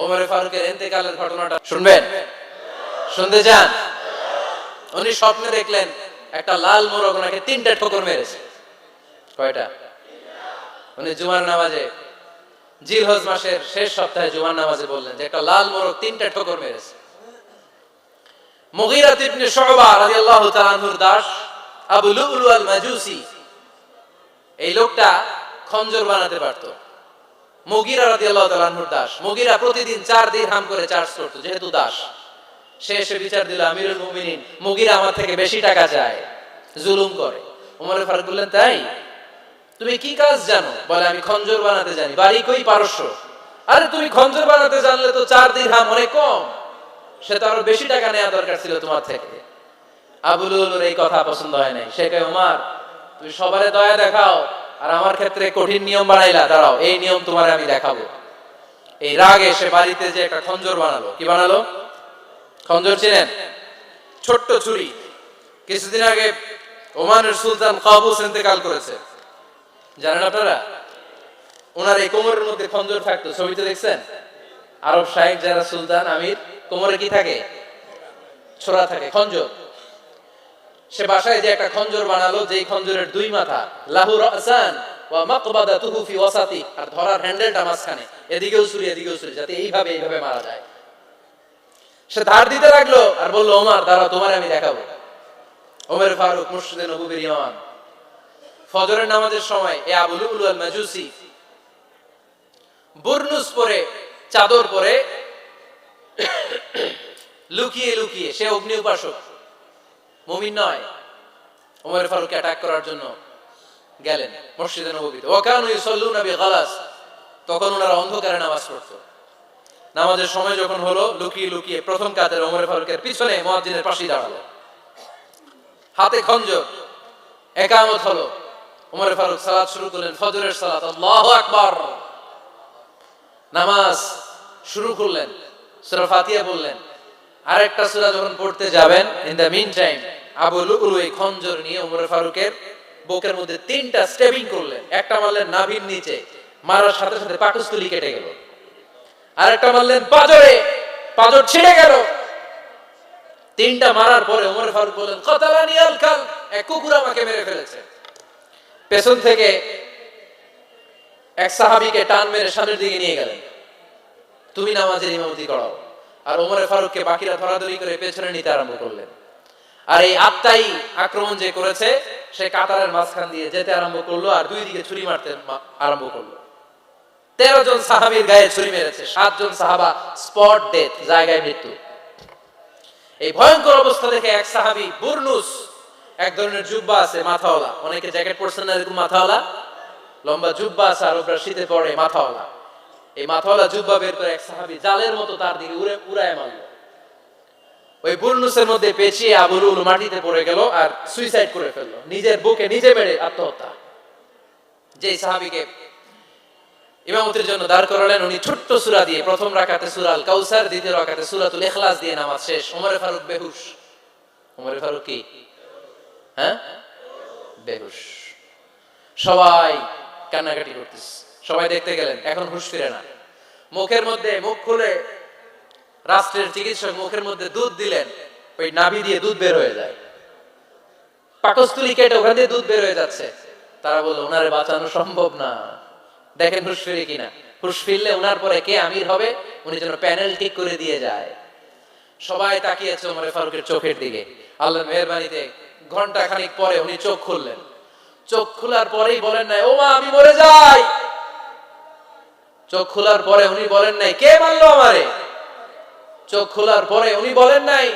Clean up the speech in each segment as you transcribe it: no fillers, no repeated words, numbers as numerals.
ওমর ফারুকের ইন্তেকালের ঘটনাটা শুনবেন? শুনতে চান? উনি স্বপ্নে দেখলেন একটা লাল মোরগ ওনাকে 3টা ঠোকর মেরেছে। কয়টা? উনি জুমার নামাজে, জিলহজ মাসের শেষ সপ্তাহে জুমার নামাজে বললেন যে একটা লাল মোরগ 3টা ঠোকর মেরেছে। মুগীরা ইবনে শুবা রাদিয়াল্লাহু তাআলা আনহুর দাস আবু লুলু আল মাজুসি, এই লোকটা খঞ্জর বানাতে পারতো। মুগীরা রাদিয়াল্লাহু তাআলা আনহুর দাস। মুগীরা প্রতিদিন 4 দিরহাম করে চার্জ করতো, যেহেতু দাস। সে এসে বিচার দিল, আমিরুল মুমিনিন, মুগীরা আমার থেকে বেশি টাকা চায়, জুলুম করে। ওমর ফারুক বললেন, তাই? তুমি কি কাজ জানো? বলে, আমি খঞ্জর বানাতে জানি। বাড়ি কই? পারস্য। আরে তুমি খঞ্জর বানাতে জানলে তো 4 দিরহাম অনেক কম, সে তো আরো বেশি টাকা নেওয়া দরকার ছিল তোমার থেকে। আবু লুলুর এই কথা পছন্দ হয় নাই। সে কয়, ওমর তুমি সবারে দয়া দেখাও আর আমার ক্ষেত্রে কঠিন নিয়ম বানাইলা, দাঁড়াও এই নিয়ম তোমার আমি দেখাবো। এই রাগে সে বাড়িতে যে একটা খঞ্জর বানালো। কি বানালো? খঞ্জর চিনেন? ছোট্ট ছুরি। কিছুদিন আগে ওমানের সুলতান কাবুস ইন্তেকাল করেছে, জানেন আপনারা? ওনার এই কোমরের মধ্যে খঞ্জর থাকতো, ছবিতে দেখছেন? আরব শাহেক যারা সুলতান আমির, কোমরে কি থাকে? ছোরা থাকে, খঞ্জর। সে বাসায় যে একটা খঞ্জর বানালো, যেই খঞ্জরের 2 মাথা, লাহু রাসান ওয়া মাকবাদাতুহু ফি ওয়াসাতি, আর ধরার হ্যান্ডেলটা মাঝখানে, এদিকেও ছুরি এদিকেও ছুরি, যাতে এইভাবে মারা যায়। সে ধার দিতে লাগলো আর বলল, ওমর দাঁড়াও তোমার আমি দেখাবো। ওমর ফারুক মসজিদে নববীর ইমাম, ফজরের নামাজের সময় এই আবু লুলু আল মাজুসি বুরনুস পরে, চাদর পরে, লুকিয়ে লুকিয়ে, সে অগ্নি উপাসক, মুমিন নয়। ওমর ফারুক অ্যাটাক করার জন্য গেলেন মসজিদে নববীতে। ওয়াকানু ইউসাল্লুনা বিগালাস, তখন ওনারা অন্ধকারে নামাজ পড়তো। নামাজের সময় যখন হলো, লুকিয়ে লুকিয়ে প্রথম কাতারে ওমর ফারুকের পিছনে মুয়াজ্জিনের পাশেই দাঁড়ালো, হাতে খঞ্জর। ইকামত হলো, ওমর ফারুক সালাত শুরু করলেন, ফজরের সালাত, আল্লাহু আকবার। নামাজ শুরু করলেন, সূরা ফাতিহা বললেন। আরেকটা সূরা যখন পড়তে যাবেন, ইন দ্য মিন টাইম আবু লুলু এই খঞ্জর নিয়ে ওমর ফারুকের বুকের মধ্যে 3টা স্টেবিং করলেন। একটা মারলেন নাভির নিচে, মারার সাথে সাথে পাকস্থলী কেটে গেল। আরেকটা মারলেন পাজরে, পাজর ছিঁড়ে গেল। 3টা মারার পরে ওমর ফারুক বললেন, কাতালানি আল কাল, এক কুকুর আমাকে মেরে ফেলেছে। পেছন থেকে এক সাহাবীকে টান মেরে সামনের দিকে নিয়ে গেলেন, তুমি নামাজের ইমামতি করাও। আর ওমর ফারুককে বাকিরা ধরাধরি করে পেছনে নিতে আরম্ভ করলেন। আর এই আত্মাই আক্রমণ যে করেছে, সে কাতারের মাঝখান দিয়ে যেতে আরম্ভ করলো আর 2 দিকে ছুরি মারতে আরম্ভ করলো। 13 জন সাহাবীর গায়ে ছুরি মেরেছে, 7 জন সাহাবা স্পট ডেথ, জায়গায় মৃত্যু। এই ভয়ঙ্কর অবস্থা দেখে এক সাহাবী বুরনুস, এক ধরনের জুব্বা আছে মাথাওয়ালা, অনেকে জ্যাকেট পরছেন না এরকম মাথাওয়ালা, লম্বা জুব্বা আছে, আর ওপরে শীতে পড়ে মাথাওয়ালা। এই মাথাওয়ালা জুব্বা বের করে এক সাহাবী জালের মতো তার দিকে উড়ায় মারল। ওই বুরনুসের মধ্যে পেঁচিয়ে আবু লুলু মাটিতে পড়ে গেল আর সুইসাইড করে ফেললো, নিজের বুকে নিজে মেরে আত্মহত্যা। যেই সাহাবীকে ইমামতির জন্য দাঁড় করালেন, উনি ছোট্ট সূরা দিয়ে, প্রথম রাকাতে সূরা আল কাউসার, দ্বিতীয় রাকাতে সূরাতুল ইখলাস দিয়ে নামাজ শেষ। ওমর ফারুক বেহুশ। ওমর ফারুক কি? হ্যাঁ, বেহুশ। সবাই কান্নাকাটি করতেছে, সবাই দেখতে গেলেন, এখন হুঁশ ফিরে না। মুখের মধ্যে, মুখ খুলে রাষ্ট্রের চিকিৎসক মুখের মধ্যে দুধ দিলেন, ওই নাভি দিয়ে দুধ বের হয়ে যায়, পাকস্থলী কেটে ওখান দিয়ে দুধ বের হয়ে যাচ্ছে। তারা বলল, ওনারে বাঁচানো সম্ভব না, দেখেন হুঁশ ফিরে কিনা। হুঁশ ফিরলে ওনার পরে কে আমির হবে, উনি যেন প্যানেল ঠিক করে দিয়ে যায়। সবাই তাকিয়েছে ওমর ফারুকের চোখের দিকে। আল্লাহর মেহেরবানিতে ঘন্টা খানিক পরে উনি চোখ খুললেন। চোখ খোলার পরেই বলেন নাই, ও মা আমি মরে যাই। চোখ খোলার পরে উনি বলেন নাই, কে মারলো আমারে। চোখ খোলার পরে উনি বলেন নাই,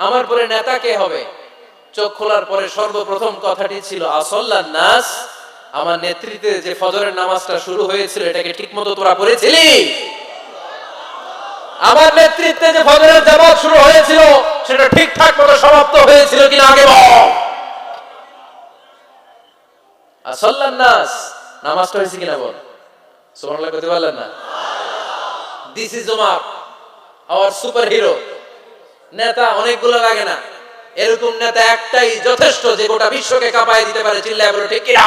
আমার পরে নেতা কে হবে। চোখ খোলার পরে সর্বপ্রথম কথাটি ছিল, আসল্লান নাস, আমার নেতৃত্বে যে ফজরের নামাজটা শুরু হয়েছিল, এটাকে ঠিকমতো তোরা পড়েছিলি? আমার নেতৃত্বে যে ফজরের জামাত শুরু হয়েছিল, সেটা ঠিকঠাক মতো সমাপ্ত হয়েছিল কিনা আগে বল। আসল্লান নাস, নামাজটা হয়েছে কিনা বল। সুবহানাল্লাহ কইতে পারলেন না? This is Omar, hour super hero. নেতা অনেকগুলো লাগে না, এরকম নেতা একটাই যথেষ্ট, যে গোটা বিশ্বকে কাঁপায় দিতে পারে। চিল্লায় বলো ঠিক কিনা?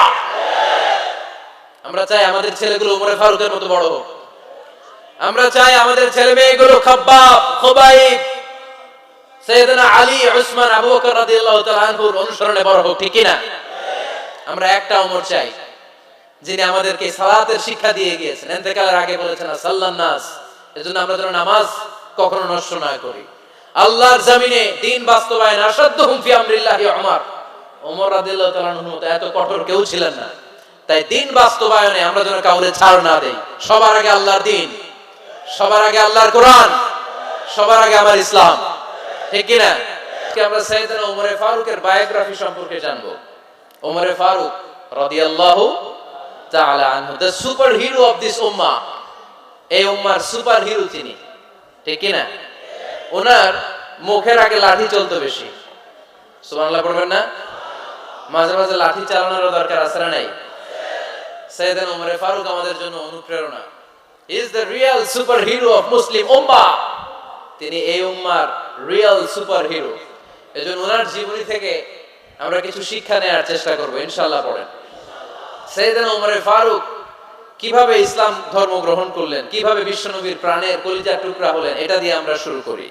আমরা চাই আমাদের ছেলেগুলো ওমর ফারুকের মতো বড় হোক। আমরা চাই আমাদের ছেলে মেয়েগুলো খাব্বাব, খুবাইব, সাইয়েদনা আলী, উসমান, আবু বকর রাদিয়াল্লাহু তাআলা আনহুর অনুসরণে বড় হোক, ঠিক কি না? আমরা একটা ওমর চাই যিনি আমাদেরকে সালাতের শিক্ষা দিয়ে গিয়েছেন, ইন্তেকালের আগে বলেছেন সাল্লান নাস, এজন্য আমরা যেন নামাজ কখনো নষ্ট না করি। আল্লাহর জমিনে দ্বীন বাস্তবায়ন আসাদ্দুহুম ফি আমরিল্লাহি ওমর রাদিয়াল্লাহু তাআলা আনহুর মতো এত কঠোর কেউ ছিলেন না। তাই দ্বীন বাস্তবায়নে আমরা যেন কাউরে ছাড় না দেই। সবার আগে আল্লাহর দ্বীন, সবার আগে আল্লাহর কোরআন, সবার আগে আমার ইসলাম, ঠিক কি না? আজকে আমরা সাইয়েদনা ওমরে ফারুকের বায়োগ্রাফি সম্পর্কে জানবো। ওমরে ফারুক রাদিয়াল্লাহু তাআলা আনহু, the super hero of this উম্মাহ। এই উম্মার সুপার হিরো তিনি, ঠিক কি না? ওনার মুখের আগে লাঠি চলতো বেশি। সুবহানাল্লাহ পড়বেন না? মাঝে মাঝে লাঠি চালানোর দরকার আছে না নাই? সাইয়েদনা ওমরে ফারুক আমাদের জন্য অনুপ্রেরণা। He is the real super hero of Muslim উম্মাহ। তিনি এই উম্মার রিয়েল সুপার হিরো। এজন্য ওনার জীবনী থেকে আমরা কিছু শিক্ষা নেওয়ার চেষ্টা করব ইনশাআল্লাহ। পড়েন সাইয়েদনা ওমরে ফারুক কিভাবে ইসলাম ধর্ম গ্রহণ করলেন, কিভাবে বিশ্বনবীর প্রাণের কলিজার টুকরা হলেন, এটা দিয়ে আমরা শুরু করি।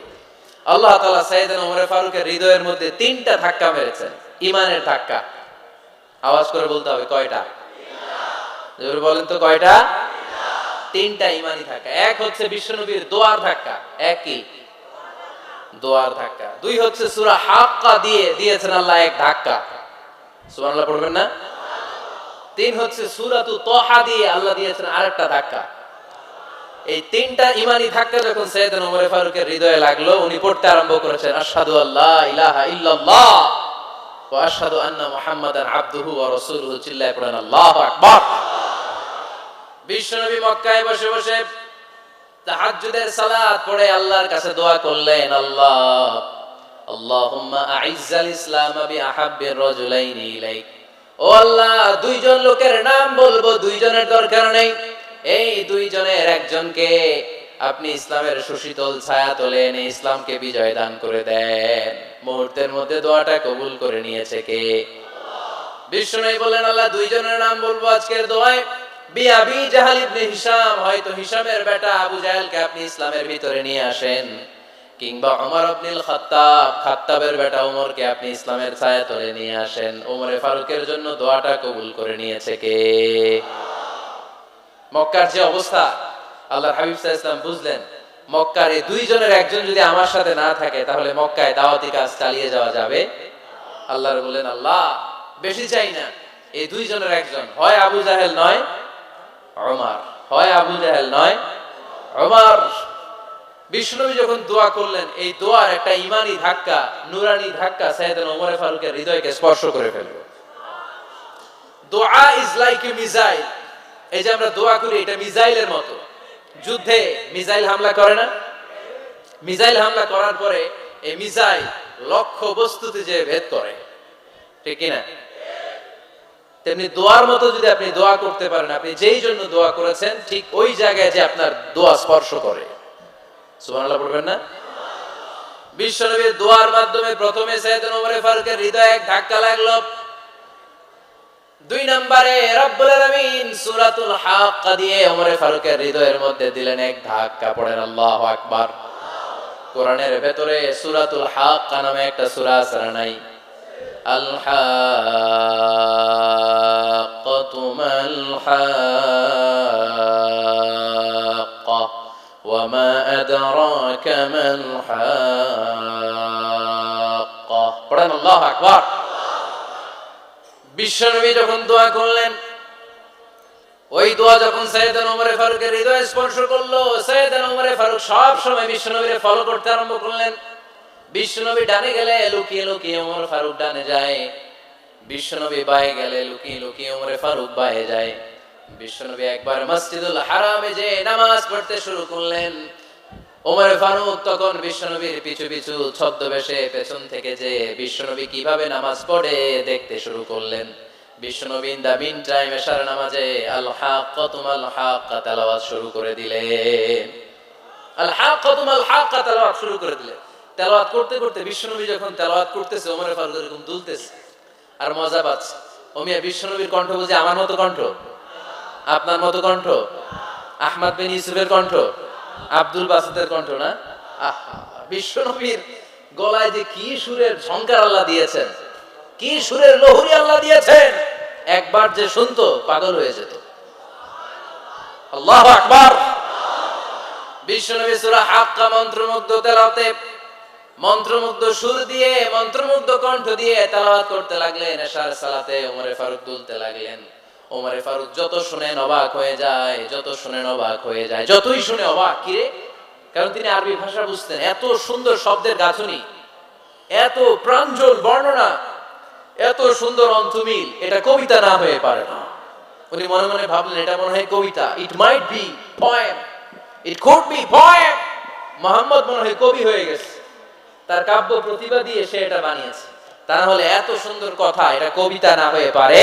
আল্লাহ তাআলা সাইয়েদনা ওমরে ফারুকের হৃদয়ের মধ্যে 3টা ধাক্কা মেরেছেন, ঈমানের ধাক্কা। আওয়াজ করে বলতে হবে কয়টা? জোরে বলেন তো কয়টা? 3টা ঈমানি ধাক্কা। এক হচ্ছে বিশ্বনবীর দোয়ার ধাক্কা, একই দোয়ার ধাক্কা। 2 হচ্ছে সূরা হাক্কা দিয়ে দিয়েছেন আল্লাহ এক ধাক্কা, সুবহানাল্লাহ পড়বেন না? 3 হচ্ছে সূরাতু তাহা দিয়ে আল্লাহ দিয়েছেন আরেকটা ধাক্কা। এই 3টা ঈমানি ধাক্কা যখন সাইয়েদনা ওমর ফারুকের হৃদয়ে লাগলো, উনি পড়তে আরম্ভ করেছেন আশহাদু আল্লা ইলাহা ইল্লাল্লাহ ওয়া আশহাদু আন্না মুহাম্মাদান আবদুহু ওয়া রাসূলুহু। চিল্লায়ে পড়েন আল্লাহু আকবার। বিশ্বনবী মক্কায় বসে বসে তাহাজ্জুদের সালাত পড়ে আল্লাহর কাছে দোয়া করলেন, আল্লাহ আল্লাহুম্মা আইজ্জাল ইসলাম বিআহাব্বির রাজুলাইনি ইলাইক। ও আল্লাহ, 2 জন লোকের নাম বলবো, 2 জনের দরকার নেই। এই 2 জনের একজনকে আপনি ইসলামের সুশীতল ছায়া তলে এনে ইসলামকে বিজয় দান করে দেন। মুহূর্তের মধ্যে দোয়াটা কবুল করে নিয়েছে কে? বিশ্বনবী বললেন, আল্লাহ 2 জনের নাম বলবো আজকের দোয়ায়। আবি জাহল ইবনে হিশাম, হয়তো হিশামের বেটা আবু জাহেলকে আপনি ইসলামের ভিতরে নিয়ে আসেন, কিংবা ওমর ইবনুল খাত্তাব, খাত্তাবের বেটা ওমরকে আপনি ইসলামের ছায়াতলে নিয়ে আসেন। ওমরে ফারুকের জন্য দোয়াটা কবুল করে নিয়েছে কে? মক্কার যে অবস্থা, আল্লাহর হাবিব সাল্লাল্লাহু আলাইহি ওয়াসাল্লাম বুঝলেন মক্কার এই 2 জনের একজন যদি আমার সাথে না থাকে তাহলে মক্কায় দাওয়াতি কাজ চালিয়ে যাওয়া যাবে। আল্লাহ বললেন, আল্লাহ বেশি চাই না, এই 2 জনের একজন, হয় আবু জাহেল নয় ওমর, হয় আবু জাহেল নয় ওমর। বিষ্ণুনবী যখন দোয়া করলেন, এই দোয়ার একটা ঈমানি ধাক্কা, নূরানি ধাক্কা সাইয়েদনা ওমর ফারুকের হৃদয়কে স্পর্শ করে ফেলল। দোয়া ইজ লাইক এ মিসাইল। এই যে আমরা দোয়া করি, এটা মিসাইলের মতো। যুদ্ধে মিসাইল হামলা করে না? মিসাইল হামলা করার পরে এই মিসাইল লক্ষ্য বস্তুতে যে ভেদ করে, ঠিক কি না? তেমনি দোয়ার মতো যদি আপনি দোয়া করতে পারেন, আপনি যেই জন্য দোয়া করেছেন ঠিক ওই জায়গায় যে আপনার দোয়া স্পর্শ করে। সুবহানাল্লাহ পড়বেন না? বিশ্বনবীর দোয়ার মাধ্যমে প্রথমে সাইয়েদনা ওমর ফারুকের হৃদয়ে এক ধাক্কা লাগলো। 2 নম্বরে রব্বুল আলামিন সূরাতুল হাক্কা দিয়ে ওমর ফারুকের হৃদয়ের মধ্যে দিলেন এক ধাক্কা। পড়েন আল্লাহু আকবার। কোরআনের ভেতরে সূরাতুল হাক্কা নামে একটা সূরা আছে না নাই? আল হাক্কাতু মাল হাক্কা ওয়া মা আদরাকা মাল হাক্কা। পড়েন আল্লাহু আকবার। বিশ্বনবী যখন দোয়া করলেন, ওই দোয়া যখন সাইয়েদনা ওমর ফারুকের হৃদয়ে স্পর্শ করলো, সাইয়েদনা ওমর ফারুক সব সময় বিশ্বনবীকে ফলো করতে আরম্ভ করলেন। বিশ্বনবী ডানে গেলে লুকিয়ে লুকিয়ে ওমর ফারুক ডানে যায়, বিশ্বনবী বায়ে গেলে লুকিয়ে লুকিয়ে ওমর ফারুক বায়ে যায়। বিশ্বনবী একবার মসজিদুল হারামে যে নামাজ পড়তে শুরু করলেন, ওমর ফারুক তখন বিশ্বনবীর পিছু পিছু ছদ্মবেশে পেছন থেকে যে বিশ্বনবী কিভাবে নামাজ পড়ে দেখতে শুরু করলেন। বিশ্বনবী ইন দা মিন টাইম এশার নামাজে আল হাক্কাতু মাল হাক্কা তেলাওয়াত শুরু করে দিলেন। আল হাক্কাতু মাল হাক্কা তেলাওয়াত শুরু করে দিলেন। তেলাওয়াত করতে করতে বিশ্বনবী যখন তেলাওয়াত করতেছে, ওমর ফারুক এরকম দুলতেছে আর মজা পাচ্ছে। ওমিয়া বিশ্বনবীর কণ্ঠ বুঝি আমার মতো কণ্ঠ, আপনার মতো কণ্ঠ, আহমদ বিন ইউসুফের কণ্ঠ, আব্দুল বাসিতের কণ্ঠ না? আহা, বিশ্বনবীর গলায় যে কি সুরের ঝংকার আল্লাহ দিয়েছেন, কি সুরের লহরী আল্লাহ দিয়েছেন, একবার যে শুনতো পাগল হয়ে যেত। আল্লাহু আকবার। বিশ্বনবী সূরা হাক্কা মন্ত্রমুগ্ধ তেলাওয়াতে, মন্ত্রমুগ্ধ সুর দিয়ে, মন্ত্রমুগ্ধ কণ্ঠ দিয়ে তেলাওয়াত করতে লাগলেন। এশার সালাতে ওমরে ফারুক দুলতে লাগলেন। ওমরে ফারুক যত শুনে অবাক হয়ে যায়, যত শুনে অবাক হয়ে যায়, যতই শুনে অবাক। কিরে? কারণ তিনি আরবি ভাষা বুঝতেন। এত সুন্দর শব্দের গাঁথনি, এত প্রাঞ্জল বর্ণনা, এত সুন্দর অন্তমিল, এটা কবিতা না হয়ে পারে না। উনি মনে মনে ভাবলেন এটা মনে হয় কবিতা। It might be poem, it could be poem. Muhammad মনে হয় কবি হয়ে গেছে, তার কাব্য প্রতিভা দিয়ে সে এটা বানিয়েছে। তা না হলে এত সুন্দর কথা, এটা কবিতা না হয়ে পারে।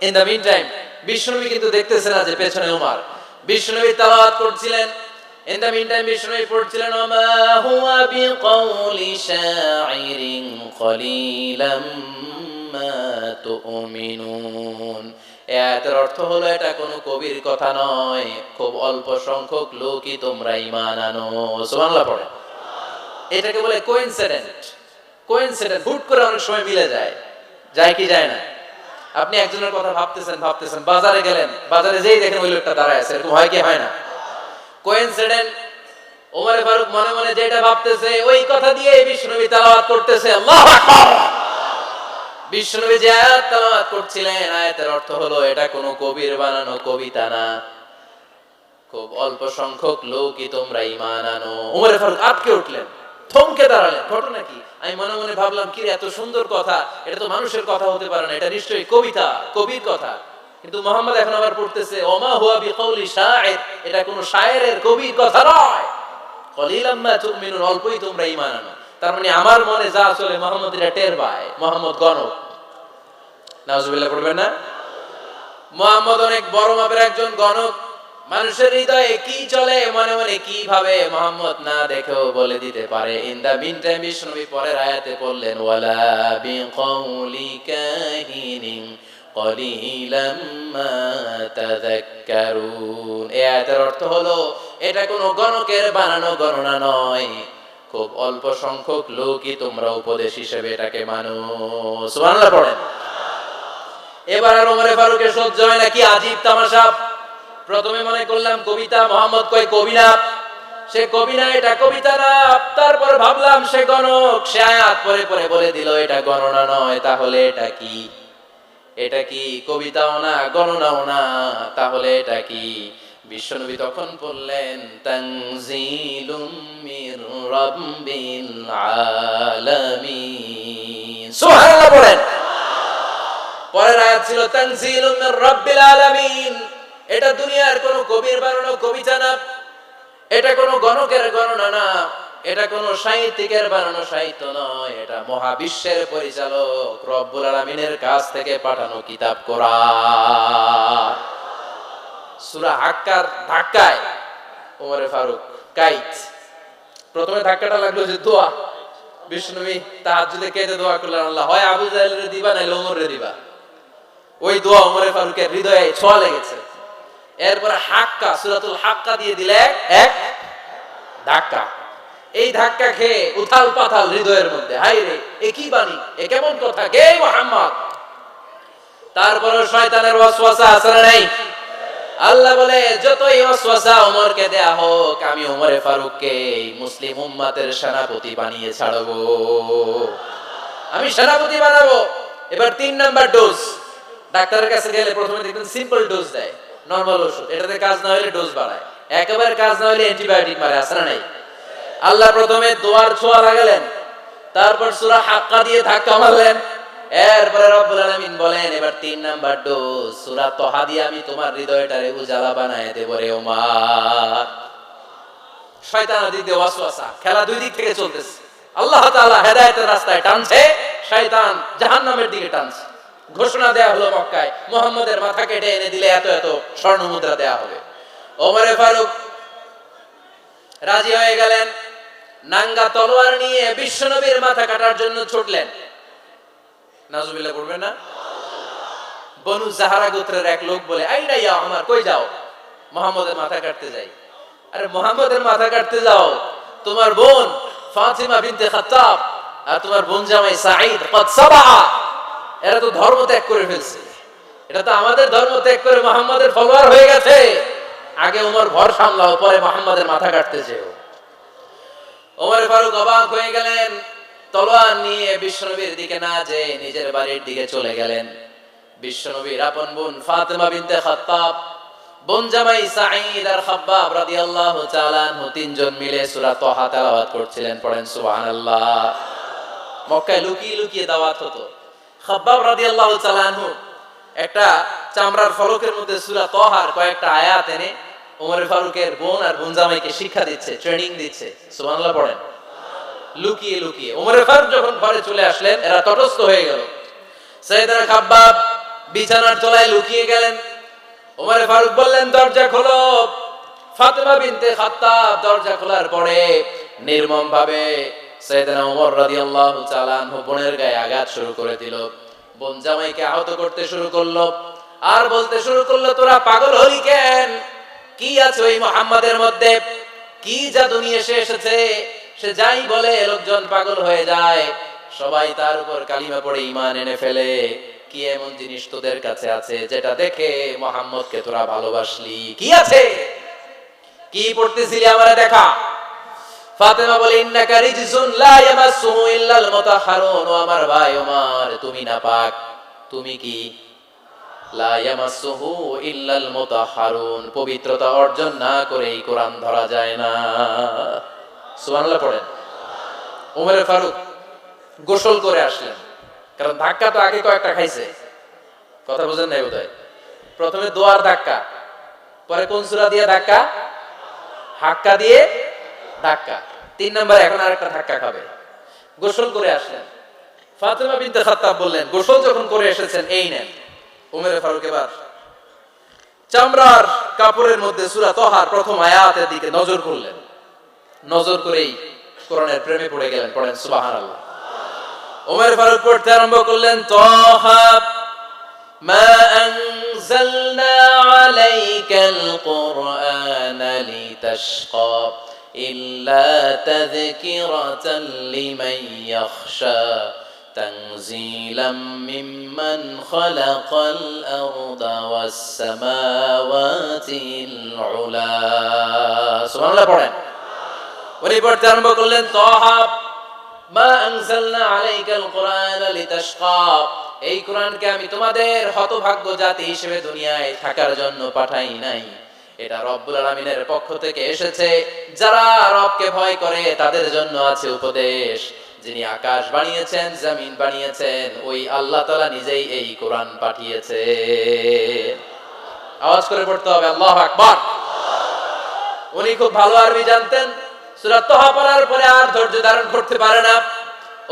ইন দ্য মিন টাইম বিশ্বনবী কিন্তু দেখতেছে না যে পেছনে ওমর। বিশ্বনবী তেলাওয়াত করছিলেন। ইন দ্য মিন টাইম বিশ্বনবী পড়ছিলেন, ওমা হুয়া বিকাউলি শাইরিন কলিলাম মা তুমিনুন। এই আয়াতের অর্থ হলো এটা কোনো কবির কথা নয়, খুব অল্প সংখ্যক লোকই তোমরা ঈমান আনো। সুবহানাল্লাহ পড়ে। এটাকে বলে কোইন্সিডেন্ট। কোইন্সিডেন্ট, হুট করে অনেক সময় মিলে যায়। যায় কি যায় না? আপনি একজনের কথা ভাবতেছেন ভাবতেছেন, বাজারে গেলেন, বাজারে যেই দেখেন ওই লোকটা দাঁড়ায় আছে। এরকম হয় কি হয় না? কোইন্সিডেন্ট। ওমর ফারুক মনে মনে যেটা ভাবতেছে ওই কথা দিয়ে বিশ্বনবী তেলাওয়াত করতেছে। আল্লাহু আকবার। বিশ্বনবী যে আয়াত তেলাওয়াত করছিলেন, আয়াতের অর্থ হলো এটা কোনো কবির বানানো কবিতা না, খুব অল্প সংখ্যক লোকই তোমরা ঈমান আনো। ওমর ফারুক আটকে উঠলেন, থমকে দাঁড়ালেন। ঘটনা কি? আমি মনে মনে ভাবলাম, কি এত সুন্দর কথা, এটা তো মানুষের কথা হতে পারে না, এটা নিশ্চয়ই কবিতা, কবির কথা। কিন্তু মুহাম্মদ এখন আবার পড়তেছে, ওমা হুয়া বিকাউলি শাইর, এটা কোনো শায়েরের, কবির কথা নয়। কলিলাম মা তুমিনুন, অল্পই তোমরা ঈমান আনো। তার মানে আমার মনে যা চলে মুহাম্মদ এটা টের পায়। মুহাম্মদ গণক। নাউজুবিল্লাহ পড়বেন না? মুহাম্মদ অনেক বড় মাপের একজন গণক। মানুষের হৃদয়ে কি চলে, মনে মনে কি ভাবে, মুহাম্মদ না দেখেও বলে দিতে পারে। ইন দা মিন টাইম বিশ্বনবী পরের আয়াতে বললেন, ওয়ালা বিকাউলি কাহিনিন কলিলাম মা তাযাক্কারুন। এই আয়াতের অর্থ হলো এটা কোনো গণকের বানানো গণনা নয়, খুব অল্প সংখ্যক লোকই তোমরা উপদেশ হিসেবে এটাকে মানো। সুবহানাল্লাহ পড়েন। এবার আর ওমর ফারুকের সহ্য হয় না, কি আজীব তামাশা। প্রথমে মনে করলাম কবিতা, মোহাম্মদ কয় কবি না, সে কবি না, এটা কবিতা না। তারপর ভাবলাম সে গণক, সে আয়াত পরে পরে বলে দিল এটা গণনা নয়, তাহলে এটা কি? এটা কি কবিতাও না, গণনাও না, তাহলে এটা কি? বিশ্বনবী তখন বললেন, তানজিলুম মির রাব্বিল আলামিন। সুবহানাল্লাহ পড়েন। পরের আয়াত ছিল তানজিলুম মির রাব্বিল আলামিন। এটা দুনিয়ার কোন কবির বানানো কবিতা না, এটা কোন গণকের গণনা না, এটা কোন সাহিত্যিকের বানানো সাহিত্য নয়, এটা মহাবিশ্বের পরিচালক রব্বুল আলামিনের কাছ থেকে পাঠানো কিতাব কোরআন। সূরা হাক্কার ধাক্কায় ওমর ফারুক কাইত। প্রথমে ধাক্কাটা লাগলো যে দোয়া। বিষ্ণুবী তাহাজ্জুদে কেঁদে দোয়া করলেন, আল্লাহ হয় আবু জাহেলের দিবা নাইলে ওমরের দিবা। ওই দোয়া ওমর ফারুকের হৃদয়ে ছোঁয়া লেগেছে। এরপরে হাক্কা, সূরাতুল হাক্কা দিয়ে দিলে এক ধাক্কা। এই ধাক্কা খেয়ে উথাল পাথাল হৃদয়ের মধ্যে, হায় রে এ কি বাণী, এ কেমন কথা, কে মুহাম্মদ? তারপরে শয়তানের ওয়াসওয়াসা আছে না নাই? আল্লাহ বলে যতই ওয়াসওয়াসা ওমরকে দেয়া হোক, আমি ওমরে ফারুককে মুসলিম উম্মতের সেনাপতি বানিয়ে ছাড়বো, আমি সেনাপতি বানাবো। এবার 3 নাম্বার ডোজ। ডাক্তারের কাছে গেলে প্রথমে দেখবেন সিম্পল ডোজ দেয়, নরমাল ওষুধ, এটাতে কাজ না হলে ডোজ বাড়ায়, একেবারে কাজ না হলে অ্যান্টিবায়োটিক মারে, আছে না নাই? আল্লাহ প্রথমে দোয়ার ছোঁয়া লাগালেন, তারপর সূরা হাক্কা দিয়ে ধাক্কা মারলেন, এরপরে রব্বুল আলামিন বলেন এবার 3 নাম্বার ডোজ সূরা তাহা দিয়ে আমি তোমার হৃদয়টারে উজালা বানায় দেব রে ওমর। শয়তান ওদিক দিয়ে ওয়াসওয়াসা, খেলা দুই দিক থেকে চলতেছে। আল্লাহ তাআলা হেদায়েতের রাস্তায় টানছে, শয়তান জাহান্নামের দিকে টানছে। ঘোষণা দেয়া হলো মক্কায়, মুহাম্মদের মাথা কেটে এনে দিলে এত এত স্বর্ণ মুদ্রা দেয়া হবে। ওমর ফারুক রাজি হয়ে গেলেন, নাঙ্গা তলোয়ার নিয়ে বিশ্বনবীর মাথা কাটার জন্য ছুটলেন। নাউজুবিল্লাহ পড়বেন না? বনু জাহারা গোত্রের এক লোক বলে, আইনা ইয়া ওমর, কই যাও? মুহাম্মদের মাথা কাটতে যাই। আরে মুহাম্মাদের মাথা কাটতে যাও, তোমার বোন ফাতিমা বিনতে খাত্তাব আর তোমার বোন জামাই সাঈদ কদ সাবা, এরা তো ধর্ম ত্যাগ করে ফেলছে, এটা তো আমাদের ধর্ম ত্যাগ করে মুহাম্মাদের ফলোয়ার হয়ে গেছে। আগে ওমর ঘর সামলাও, পরে মুহাম্মাদের মাথা কাটতে যেও। ওমর ফারুক অবাক হয়ে গেলেন, তলোয়ার নিয়ে বিশ্বনবীর দিকে না যেয়ে নিজের বাড়ির দিকে চলে গেলেন। বিশ্বনবীর আপন বোন ফাতিমা বিনতে খাত্তাব, বোন জামাই সাঈদ আর খাব্বাব রাদিয়াল্লাহু তাআলা আনহু তিনজন মিলে সূরা তাহা তেলাওয়াত করছিলেন। পড়েন সুবহানাল্লাহ। মক্কায় লুকিয়ে লুকিয়ে দাওয়াত হতো। খাব্বাব রাদিয়াল্লাহু তাআলা আনহু একটা চামড়ার ফলকের মধ্যে সূরা তাহার কয়েকটা আয়াত এনে ওমর ফারুকের বোন আর বোন জামাইকে শিক্ষা দিচ্ছে, ট্রেনিং দিচ্ছে। সুবহানাল্লাহ পড়েন। লুকিয়ে লুকিয়ে ওমর ফারুক যখন ঘরে চলে আসলেন, এরা তটস্থ হয়ে গেল। সাইয়েদনা খাব্বাব বিছানার তলায় লুকিয়ে গেলেন। ওমর ফারুক বললেন, দরজা খোলো। ফাতিমা বিনতে খাত্তাব দরজা খোলার পরে নির্মম ভাবে সাইয়েদনা ওমর রাদিয়াল্লাহু তাআলা আনহু বোনের গায়ে আঘাত শুরু করে দিল। বোন জামাইকে আহত করতে শুরু করলো আর বলতে শুরু করলো, তোরা পাগল হলি কেন? কি আছে ওই মুহাম্মাদের মধ্যে? কি জাদু নিয়ে এসেছে? সে যাই বলে লোকজন পাগল হয়ে যায়, সবাই তার উপর কালিমা পড়ে ঈমান এনে ফেলে। কি এমন জিনিস তোদের কাছে আছে যেটা দেখে মুহাম্মদকে তোরা ভালোবাসলি? কি আছে? কি পড়তেছিলি আমারে দেখা। ফাতেমা বলে, ইন্নাকা রিজসুন লা ইয়ামাসসুহু ইল্লাল মুতাহহারুন। ও আমার ভাই ওমর, তুমি নাপাক। তুমি কি? লা ইয়ামাসসুহু ইল্লাল মুতাহহারুন, পবিত্রতা অর্জন না করে এই কোরআন ধরা যায় না। সুবহানাল্লাহ পড়েন। ওমর ফারুক গোসল করে আসলেন, কারণ ধাক্কা তো আগে কয়েকটা খাইছে। কথা বুঝেন নাই বোধহয়? প্রথমে দোয়ার ধাক্কা, পরে কোন সূরা দিয়ে ধাক্কা? হাক্কা দিয়ে ধাক্কা। 3 নম্বরে এখন আরেকটা ধাক্কা খাবে। গোসল করে আসলেন। ফাতিমা বিনতে খাত্তাব বললেন, গোসল যখন করে এসেছেন, এই নেন। ওমর ফারুক এবার চামড়ার কাপড়ের মধ্যে সূরা তাহার প্রথম আয়াতের দিকে নজর করলেন। নজর করেই কোরআনের প্রেমে পড়ে গেলেন। পড়েন সুবহানাল্লাহ। ওমর ফারুক পড়তে আরম্ভ করলেন, তাহা মা আনজালনা আলাইকাল কুরআনা লিতাশকা ইল্লা তাযকিরাতাল লিমান ইয়াখশা তানজিলাম মিম্মান খালাকাল আরদা ওয়াস সামাওয়াতিল উলা। সুবহানাল্লাহ পড়েন। উনি পড়তে আরম্ভ করলেন, তাহা মা আনজালনা আলাইকাল কুরআনা লিতাশকা, এই কোরআনকে আমি তোমাদের হতভাগ্য জাতি হিসেবে দুনিয়ায় থাকার জন্য পাঠাই নাই। এটা রব্বুল আলামিনের পক্ষ থেকে এসেছে। যারা রবকে ভয় করে তাদের জন্য আছে উপদেশ। যিনি আকাশ বানিয়েছেন, জমিন বানিয়েছেন, ওই আল্লাহ তাআলা নিজেই এই কোরআন পাঠিয়েছে। আওয়াজ করে পড়তে হবে, আল্লাহু আকবার। উনি খুব ভালো আরবি জানতেন। সূরা তাহা পড়ার পরে আর ধৈর্য ধারণ করতে পারে না।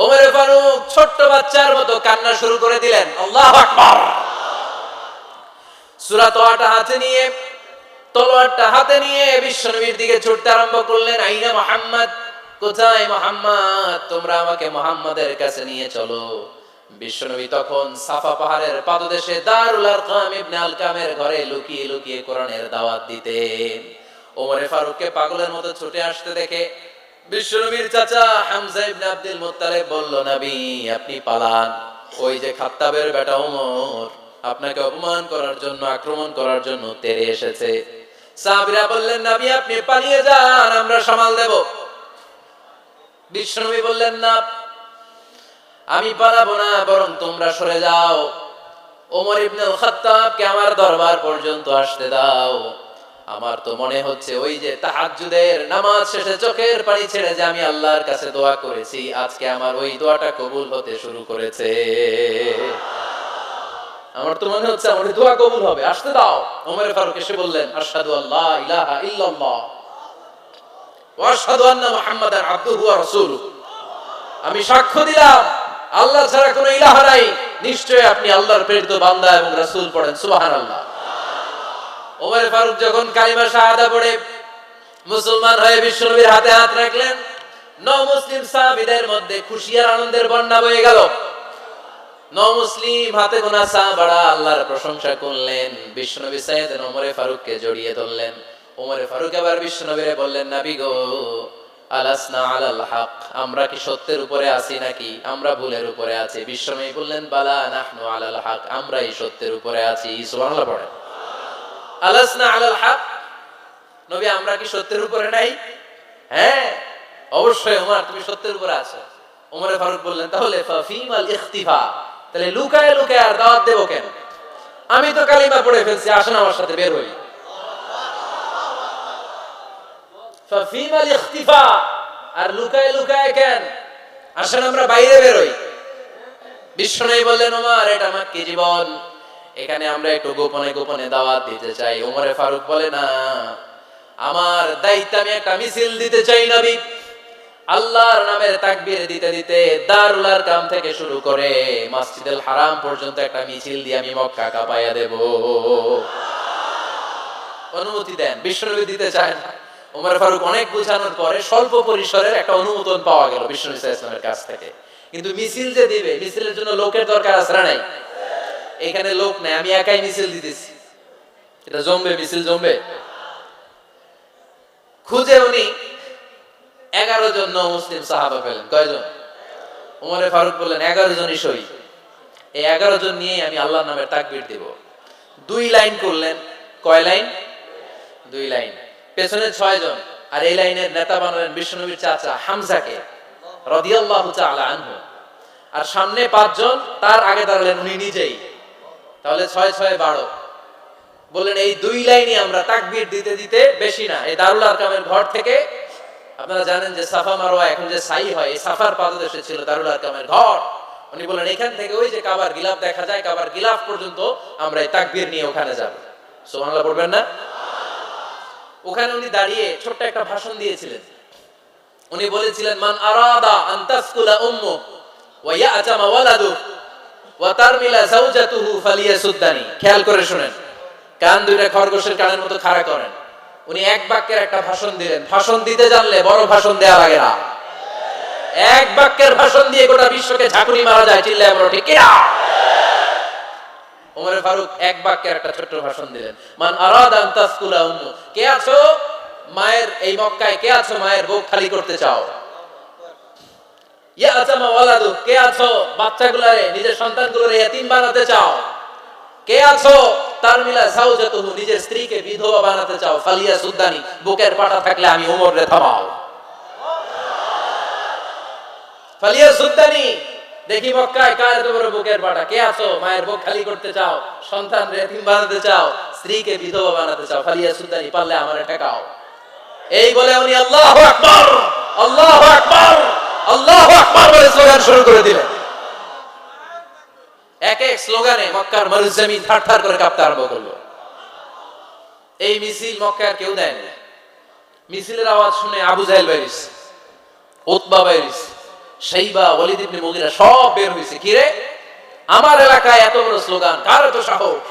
ওমর ফারুক ছোট্ট বাচ্চার মতো কান্না শুরু করে দিলেন। আল্লাহু আকবার। সূরা তাহাটা হাতে নিয়ে, তলোয়ারটা হাতে নিয়ে বিশ্বনবীর দিকে ছুটতে আরম্ভ করলেন। আইনা মুহাম্মদ, কোথায় মুহাম্মদ? তোমরা আমাকে মুহাম্মাদের কাছে নিয়ে চলো। বিশ্বনবী তখন সাফা পাহাড়ের পাদদেশে দারুল আরকাম ইবনে আলকামের ঘরে লুকিয়ে লুকিয়ে কোরআনের দাওয়াত দিতেন। ওমর ফারুককে পাগলের মতো ছুটে আসতে দেখে বিশ্বনবীর চাচা হামজা ইবনে আব্দুল মুত্তালিব বলল, নবী আপনি পালান। ওই যে খাত্তাবের বেটা ওমর আপনাকে অপমান করার জন্য, আক্রমণ করার জন্য তেড়ে এসেছে। সাহাবীরা বললেন, নবী আপনি পালিয়ে যান, আমরা সামাল দেব। বিশ্বনবী বললেন, না আমি পালাবো না, বরং তোমরা সরে যাও। ওমর ইবনে আল খাত্তাবকে আমার দরবার পর্যন্ত আসতে দাও। আমার তো মনে হচ্ছে ওই যে তাহাজ্জুদের নামাজ শেষে চোখের পানি ছেড়ে যে আমি আল্লাহর কাছে দোয়া করেছি, আজকে আমার ওই দোয়াটা কবুল হতে শুরু করেছে। আমার তো মনে হচ্ছে আমার দোয়া কবুল হবে, আসতে দাও। ওমর ফারুক এসে বললেন, আশহাদু আল্লা ইলাহা ইল্লাল্লাহ ওয়া আশহাদু আন্না মুহাম্মাদান আবদুহু ওয়া রাসূলুহু, আমি সাক্ষ্য দিলাম আল্লাহ ছাড়া কোনো ইলাহ নাই, নিশ্চয়ই আপনি আল্লাহর প্রেরিত বান্দা এবং রাসূল। পড়েন সুবহানাল্লাহ। ওমর ফারুক যখন কালিমা শাহাদা পড়ে মুসলমান হয়ে বিশ্বনবীর হাতে হাত রাখলেন, নও-মুসলিম সাহাবীদের মধ্যে খুশি আর আনন্দের বন্যা বয়ে গেল। নও-মুসলিম হাতে গোনা সাহাবারা আল্লাহর প্রশংসা করলেন। বিশ্বনবী সাইয়েদনা ওমর ফারুককে জড়িয়ে ধরলেন। ওমরে ফারুক আবার বিশ্বনবীরে বললেন, নবী গো, আলাসনা আলাল হক, আমরা কি সত্যের উপরে আছি নাকি আমরা ভুলের উপরে আছি? বিশ্বনবী বললেন, বালা নাহনু আলাল হক, আমরাই সত্যের উপরে আছি। সুবহানাল্লাহ পড়ে। আলাসনা আলাল হক, নবী আমরা কি সত্যের উপরে নাই? হ্যাঁ অবশ্যই ওমর, তুমি সত্যের উপরে আছো। ওমরে ফারুক বললেন, তাহলে ফাফিমাল ইখতিফা, তাহলে লুকায় লুকায় আর দাওয়াত দেব কেন? আমি তো কালিমা পড়ে ফেলছি, আসেন আমার সাথে বের হই। ফাফিমাল ইখতিফা, আর লুকায় লুকায় কেন? আসেন আমরা বাইরে বের হই। বিশ্বনবী বললেন, ওমর এটা মাক্কি জীবন, এখানে আমরা একটু গোপনে গোপনে দাওয়াত দিতে চাই। ওমরে ফারুক বলে, না, আমার দায়িত্ব, আমি একটা মিছিল দিতে চাই নবী। আল্লাহর নামের তাকবীর দিতে দিতে দারুল আরকাম থেকে শুরু করে মসজিদুল হারাম পর্যন্ত একটা মিছিল দিয়ে আমি মক্কা কাঁপাইয়া দেব। অনুমতি দেন। বিশ্বনবী দিতে চায় না। ওমর ফারুক অনেক বুঝানোর পরে স্বল্প পরিসরের একটা অনুমোদন পাওয়া গেল বিশ্বনবী সাল্লাল্লাহু আলাইহি ওয়াসাল্লামের কাছ থেকে। কিন্তু মিছিল যে দিবে, মিছিলের জন্য লোকের দরকার আছে না নাই? এখানে লোক নাই, আমি একাই মিছিল দিতেছি। এটা জমবে, মিছিল জমবে। খুঁজে উনি 11 জন মুসলিম সাহাবা পেলেন। কয়জন? ওমরে ফারুক বললেন, 11 জনই সই। এই 11 জন নিয়ে আমি আল্লাহর নামের তাকবীর দেব। 2 লাইন করলেন। কয় লাইন? 2 লাইন। পেছনে 6 জন, আর এই লাইনের নেতা বানালেন বিশ্বনবীর চাচা হামজাকে রাদিয়াল্লাহু তাআলা আনহু। আর সামনে 5 জন, তার আগে দাঁড়ালেন উনি নিজেই। তাহলে 6 6 12। বললেন এই 2 লাইনই আমরা তাকবীর দিতে দিতে, বেশি না, এই দারুল আরকামের ঘর থেকে, আপনারা জানেন যে সাফা মারওয়া এখন যে সাই হয়, এই সাফার পাদদেশে ছিল দারুল আরকামের ঘর। উনি বলেন এখান থেকে ওই যে কাবার গিলাফ দেখা যায়, কাবার গিলাফ পর্যন্ত আমরা এই তাকবীর নিয়ে ওখানে যাব। সুবহানাল্লাহ পড়বেন না? ওখানে উনি দাঁড়িয়ে ছোট্ট একটা ভাষণ দিয়েছিলেন। উনি বলেছিলেন, মান আরাদা আন তাসকুলা উম্মু ওয়া ইয়াতামা ওয়ালাদু ওয়া তারমিলা যাওজাতুহু ফালিয়াসুদ্দানি। খেয়াল করে শুনেন, কান দুইটা খরগোশের কানের মতো খাড়া করেন। উনি এক বাক্যের একটা ভাষণ দিলেন। ভাষণ দিতে জানলে বড় ভাষণ দেয়া লাগে না। এক বাক্যের ভাষণ দিয়ে গোটা বিশ্বকে ঝাঁকুনি মারা যায়। চিল্লায় বলো ঠিক কিনা? ওমর ফারুক এক বাক্যের একটা ছোট্ট ভাষণ দিলেন। মান আরাদা আন তাসকুলা উম্মু, কে আছো মায়ের এই মক্কায়, কে আছো মায়ের বুক খালি করতে চাও? ইয়াতামা ওয়ালাদু, কে আছো বাচ্চাগুলোরে, নিজের সন্তানগুলোরে ইতিম বানাতে চাও? কে আছো তারমিলা যাওজাতুহু, নিজের স্ত্রীকে বিধবা বানাতে চাও? ফালিয়াসুদ্দানি, বুকের পাটা থাকলে আমি ওমরে থামাও। ফালিয়াসুদ্দানি, দেখি মক্কায় কার এত বড় বুকের পাটা। কে আছো মায়ের বুক খালি করতে চাও, সন্তানরে ইতিম বানাতে চাও, স্ত্রীকে বিধবা বানাতে চাও? ফালিয়াসুদ্দানি, পারলে আমারে ঠেকাও। এই বলে উনি আল্লাহু আকবার, আল্লাহু আকবার, আল্লাহু আকবার বলে স্লোগান শুরু করে দিলেন। এক এক স্লোগানে মক্কার মরুজমিন থারথার করে কাঁপতে আরম্ভ করলো। এই মিছিল মক্কার কেউ দেয় না। মিছিলের আওয়াজ শুনে আবু জাহেল বাইরিস, উতবা বাইরিস, শাইবা, ওয়ালিদ ইবনে মুগিরা সব বের হইছে। কি রে, আমার এলাকায় এত বড় স্লোগান, কার এত সাহস?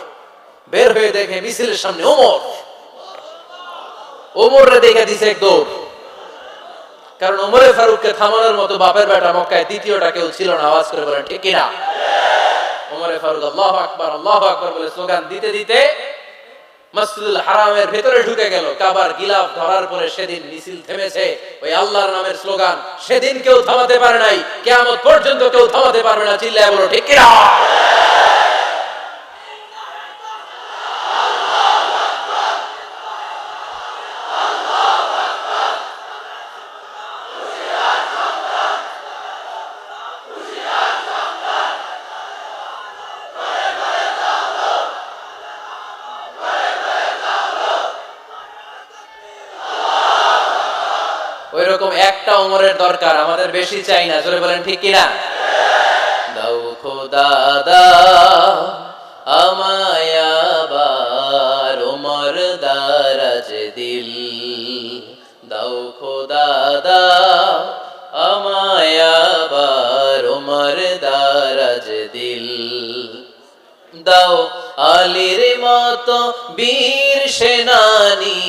বের হয়ে দেখে মিছিলের সামনে ওমর। ওমরে দেখে দিছে এক দৌড়। কারণ ওমরে ফারুককে থামানোর মতো বাপের বেটা মক্কায় দ্বিতীয়টা কেউ ছিল না। আওয়াজ করে বলেন ঠিক কিনা? ওমরে ফারুক আল্লাহু আকবার, আল্লাহু আকবার বলে স্লোগান দিতে দিতে মসজিদুল হারামের ভেতরে ঢুকে গেল। কাবার গিলাফ ধরার পরে সেদিন মিছিল থেমেছে। ওই আল্লাহর নামের স্লোগান সেদিন কেউ থামাতে পারে নাই, কিয়ামত পর্যন্ত কেউ থামাতে পারবে না। চিল্লায় বলো ঠিক কিনা? ওইরকম একটা ওমরের দরকার, আমাদের বেশি চাই না। জোরে বলেন ঠিক কিনা? দাও খোদা দাও আমায় আবার ওমর দারাজ দিল, দাও খোদা দাও আমায় আবার ওমর দারাজ দিল, দাও আলীর মতো বীর সেনানী,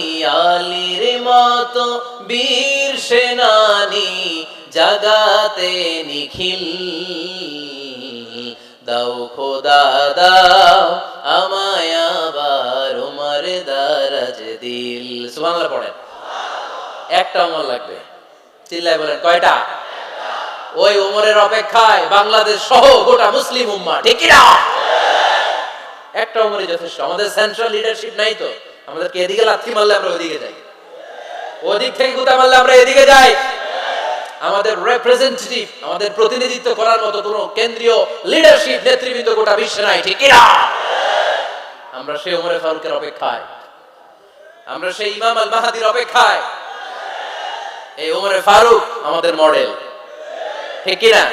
আলীর মতো বীর সেনানী জাগাতে নিখিল, দাও খোদা দাও আমায় আবার ওমর তোমার দারাজ দিল। সুবহানাল্লাহ পড়েন। একটা ওমর লাগবে, চিল্লায় বলেন কয়টা? ওই ওমরের অপেক্ষায় বাংলাদেশ সহ গোটা মুসলিম উম্মাহ, ঠিক কি না? একটা ওমরই যথেষ্ট। আমাদের সেন্ট্রাল লিডারশিপ নাই তো, আমাদেরকে এদিকে লাথি মারলে আমরা ওইদিকে যাই, ওদিক থেকে গুতা মারলে আমরা এদিকে যাই। আমাদের রিপ্রেজেন্টেটিভ, আমাদের প্রতিনিধিত্ব করার মতো কোন কেন্দ্রীয় লিডারশিপ নেতৃবৃন্দ গোটা বিশ্বে নাই, ঠিক কি না? আমরা সেই ওমরে ফারুকের অপেক্ষায়, আমরা সেই ইমাম আল মাহদির অপেক্ষায়। এই ওমরে ফারুক আমাদের মডেল, ঠিক কি না?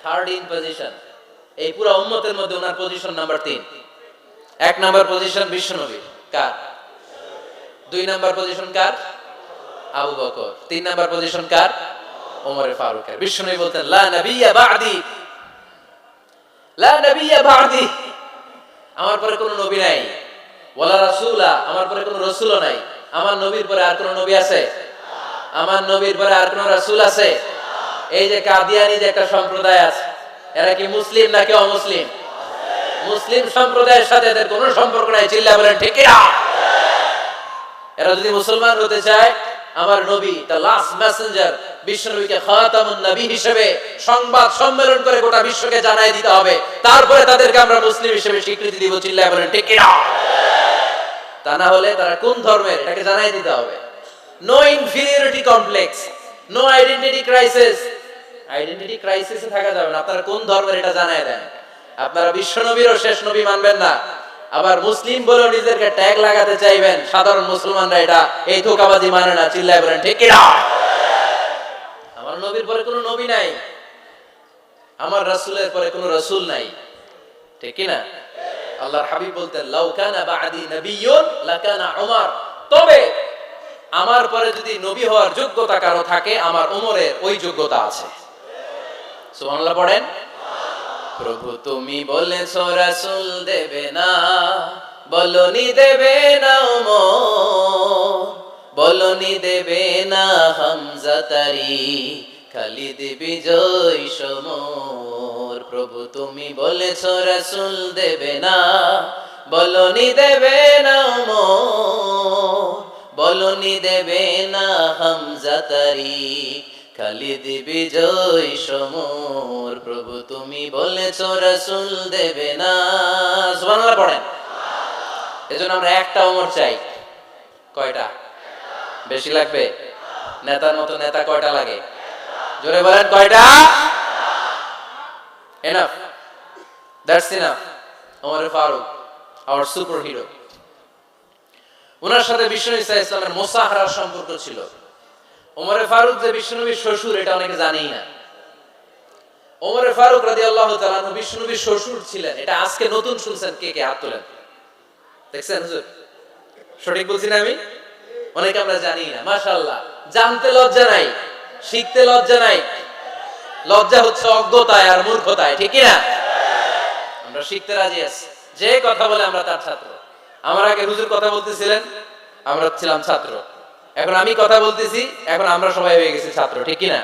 থার্ড ইন পজিশন এই পুরো উম্মতের মধ্যে ওনার পজিশন নাম্বার 3। 1 নাম্বার পজিশন বিশ্বনবী কার? 2 নাম্বার পজিশন কার? আবু বকর। 3 নাম্বার পজিশন কার? ওমরে ফারুকের। বিশ্বনবী বলতেন লা নবিয়্যা বা'দি, লা নবিয়্যা বা'দি, আমার পরে কোনো নবী নাই। ওয়ালা রাসূলা, আমার পরে কোনো রাসূলও নাই। আমার নবীর পরে আর কোনো নবী আছে? আমার নবীর পরে আর কোনো রাসূল আছে? এই যে কাদিয়ানি যে একটা সম্প্রদায় আছে, এরা কি মুসলিম নাকি অমুসলিম? মুসলিম সম্প্রদায়ের সাথে এদের কোনো সম্পর্ক নাই, চিল্লায় বলেন ঠিক কি না? এরা যদি মুসলমান হতে চায়, আমার নবী দ্য লাস্ট মেসেঞ্জার বিশ্বনবীকে খাতামুন নবী হিসেবে সংবাদ সম্মেলন করে গোটা বিশ্বকে জানাই দিতে হবে, তারপরে তাদেরকে আমরা মুসলিম হিসেবে স্বীকৃতি দিব, চিল্লায় বলেন ঠিক কি না? তা না হলে তারা কোন ধর্মের এটাকে জানাই দিতে হবে। No inferiority complex, no identity crisis. Identity ক্রাইসিসে থাকা যাবে না, আপনারা কোন ধর্মের এটা জানাই দেন। আপনারা বিশ্বনবীরও শেষ নবী মানবেন না, আবার মুসলিম বলেও নিজেদেরকে ট্যাগ লাগাতে চাইবেন। সাধারণ মুসলমানরা এটা এই ধোঁকাবাজি মানে না, চিল্লায় বলেন ঠিক কি না? আমার নবীর পরে কোনো নবী নাই, আমার রাসূলের পরে কোনো রাসূল নাই, ঠিক কি না? আল্লাহর হাবিব বলতেন লাউ কানা বা'দি নাবিয়্যুন লাকানা উমর, তবে আমার পরে যদি নবী হওয়ার যোগ্যতা কারো থাকে, আমার ওমরের ওই যোগ্যতা আছে। সুবহানাল্লাহ পড়েন। প্রভু তুমি বলেছ রাসূল দেবে না, বলনি দেবে না ওমর, বলনি দেবে না হামজা তারি, খালিদ বিজয় সমর। প্রভু তুমি বলেছ রাসূল দেবে না, বলনি দেবে না ওমর, বলনি দেবে না হামজা তারি, খালিদ বিজয় সমর। প্রভু তুমি বলেছ রাসূল দেবে না। সুবহানাল্লাহ পড়েন। এজন্য আমরা একটা ওমর চাই। কয়টা? বেশি লাগবে? নেতার মতো নেতা কয়টা লাগে? জোরে বলেন কয়টা? Enough, that's enough. Omar Farooq our super hero. ওনার সাথে বিশ্বনবী সাল্লাল্লাহু আলাইহি ওয়াসাল্লামের মুসাহারার সম্পর্ক ছিল। ওমরে ফারুক যে বিশ্বনবীর শ্বশুর, এটা অনেকে জানেই না। ওমরে ফারুক রাদিয়াল্লাহু তাআলা আনহু বিশ্বনবীর শ্বশুর ছিলেন, এটা আজকে নতুন শুনছেন। কে কে হাত তোলেন? দেখছেন হুজুর? সঠিক বলছি না আমি? অনেকে আমরা জানি না। মাশাআল্লাহ, জানতে লজ্জা নাই, শিখতে লজ্জা নাই। লজ্জা হচ্ছে অজ্ঞতায় আর মূর্খতায়, ঠিক কি না? আমরা শিখতে রাজি আছি। যে কথা বলে আমরা তার ছাত্র। আমার আগে হুজুর কথা বলতেছিলেন, আমরা ছিলাম ছাত্র। এখন আমি কথা বলতেছি, এখন আমরা সবাই হয়ে গেছি ছাত্র, ঠিক কি না?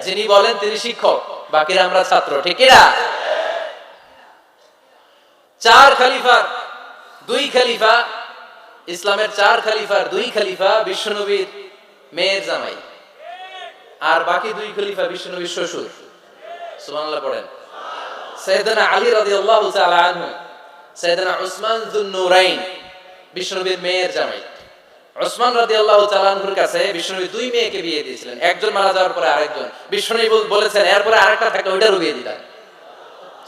যিনি বলেন তিনি শিক্ষক, বাকিরা আমরা ছাত্র, ঠিক কি না? 4 খলিফার 2 খলিফা, ইসলামের 4 খলিফার 2 খলিফা বিশ্বনবীর মেয়ের জামাই, আর বাকি 2 খলিফা বিশ্বনবীর শ্বশুর। সুবহানাল্লাহ পড়েন। সাইয়েদনা আলী রাদিয়াল্লাহু তাআলা আনহু, সাইয়েদনা উসমান যুন নূরাইন বিশ্বনবীর মেয়ের জামাই। উসমান রাদিয়াল্লাহু তাআলা আনহুর কাছে বিশ্বনবী 2 মেয়েকে বিয়ে দিয়েছিলেন। একজন মারা যাওয়ার পরে আরেকজন। বিশ্বনবী বলেছেন এরপরে আরেকটা থাকলে ওইটারও বিয়ে দিতাম।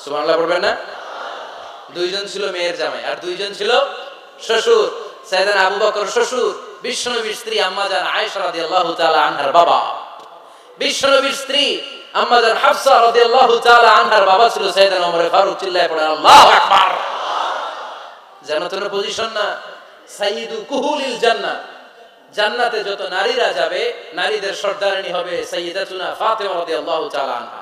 সুবহানাল্লাহ পড়বেন না? 2 জন ছিল মেয়ের জামাই আর 2 জন ছিল শ্বশুর। সাইয়েদনা আবু বকর শ্বশুর, বিশ্বনবীর স্ত্রী আম্মা জান আয়েশা রাদিয়াল্লাহু তাআলা আনহার বাবা। বিশ্বনবীর স্ত্রী আম্মা জান হাফসা রাদিয়াল্লাহু তাআলা আনহার বাবা ছিল সাইয়েদনা ওমর ফারুক। চিল্লায়ে পড়েন আল্লাহু আকবার। জান্নাতের পজিশন না, সাইয়্যিদু কুহুলিল জান্নাহ। জান্নাতে যত নারীরা যাবে, নারীদের সর্দারিনী হবে সাইয়্যিদাতুনা ফাতেমা রাদিয়াল্লাহু তাআলা আনহা।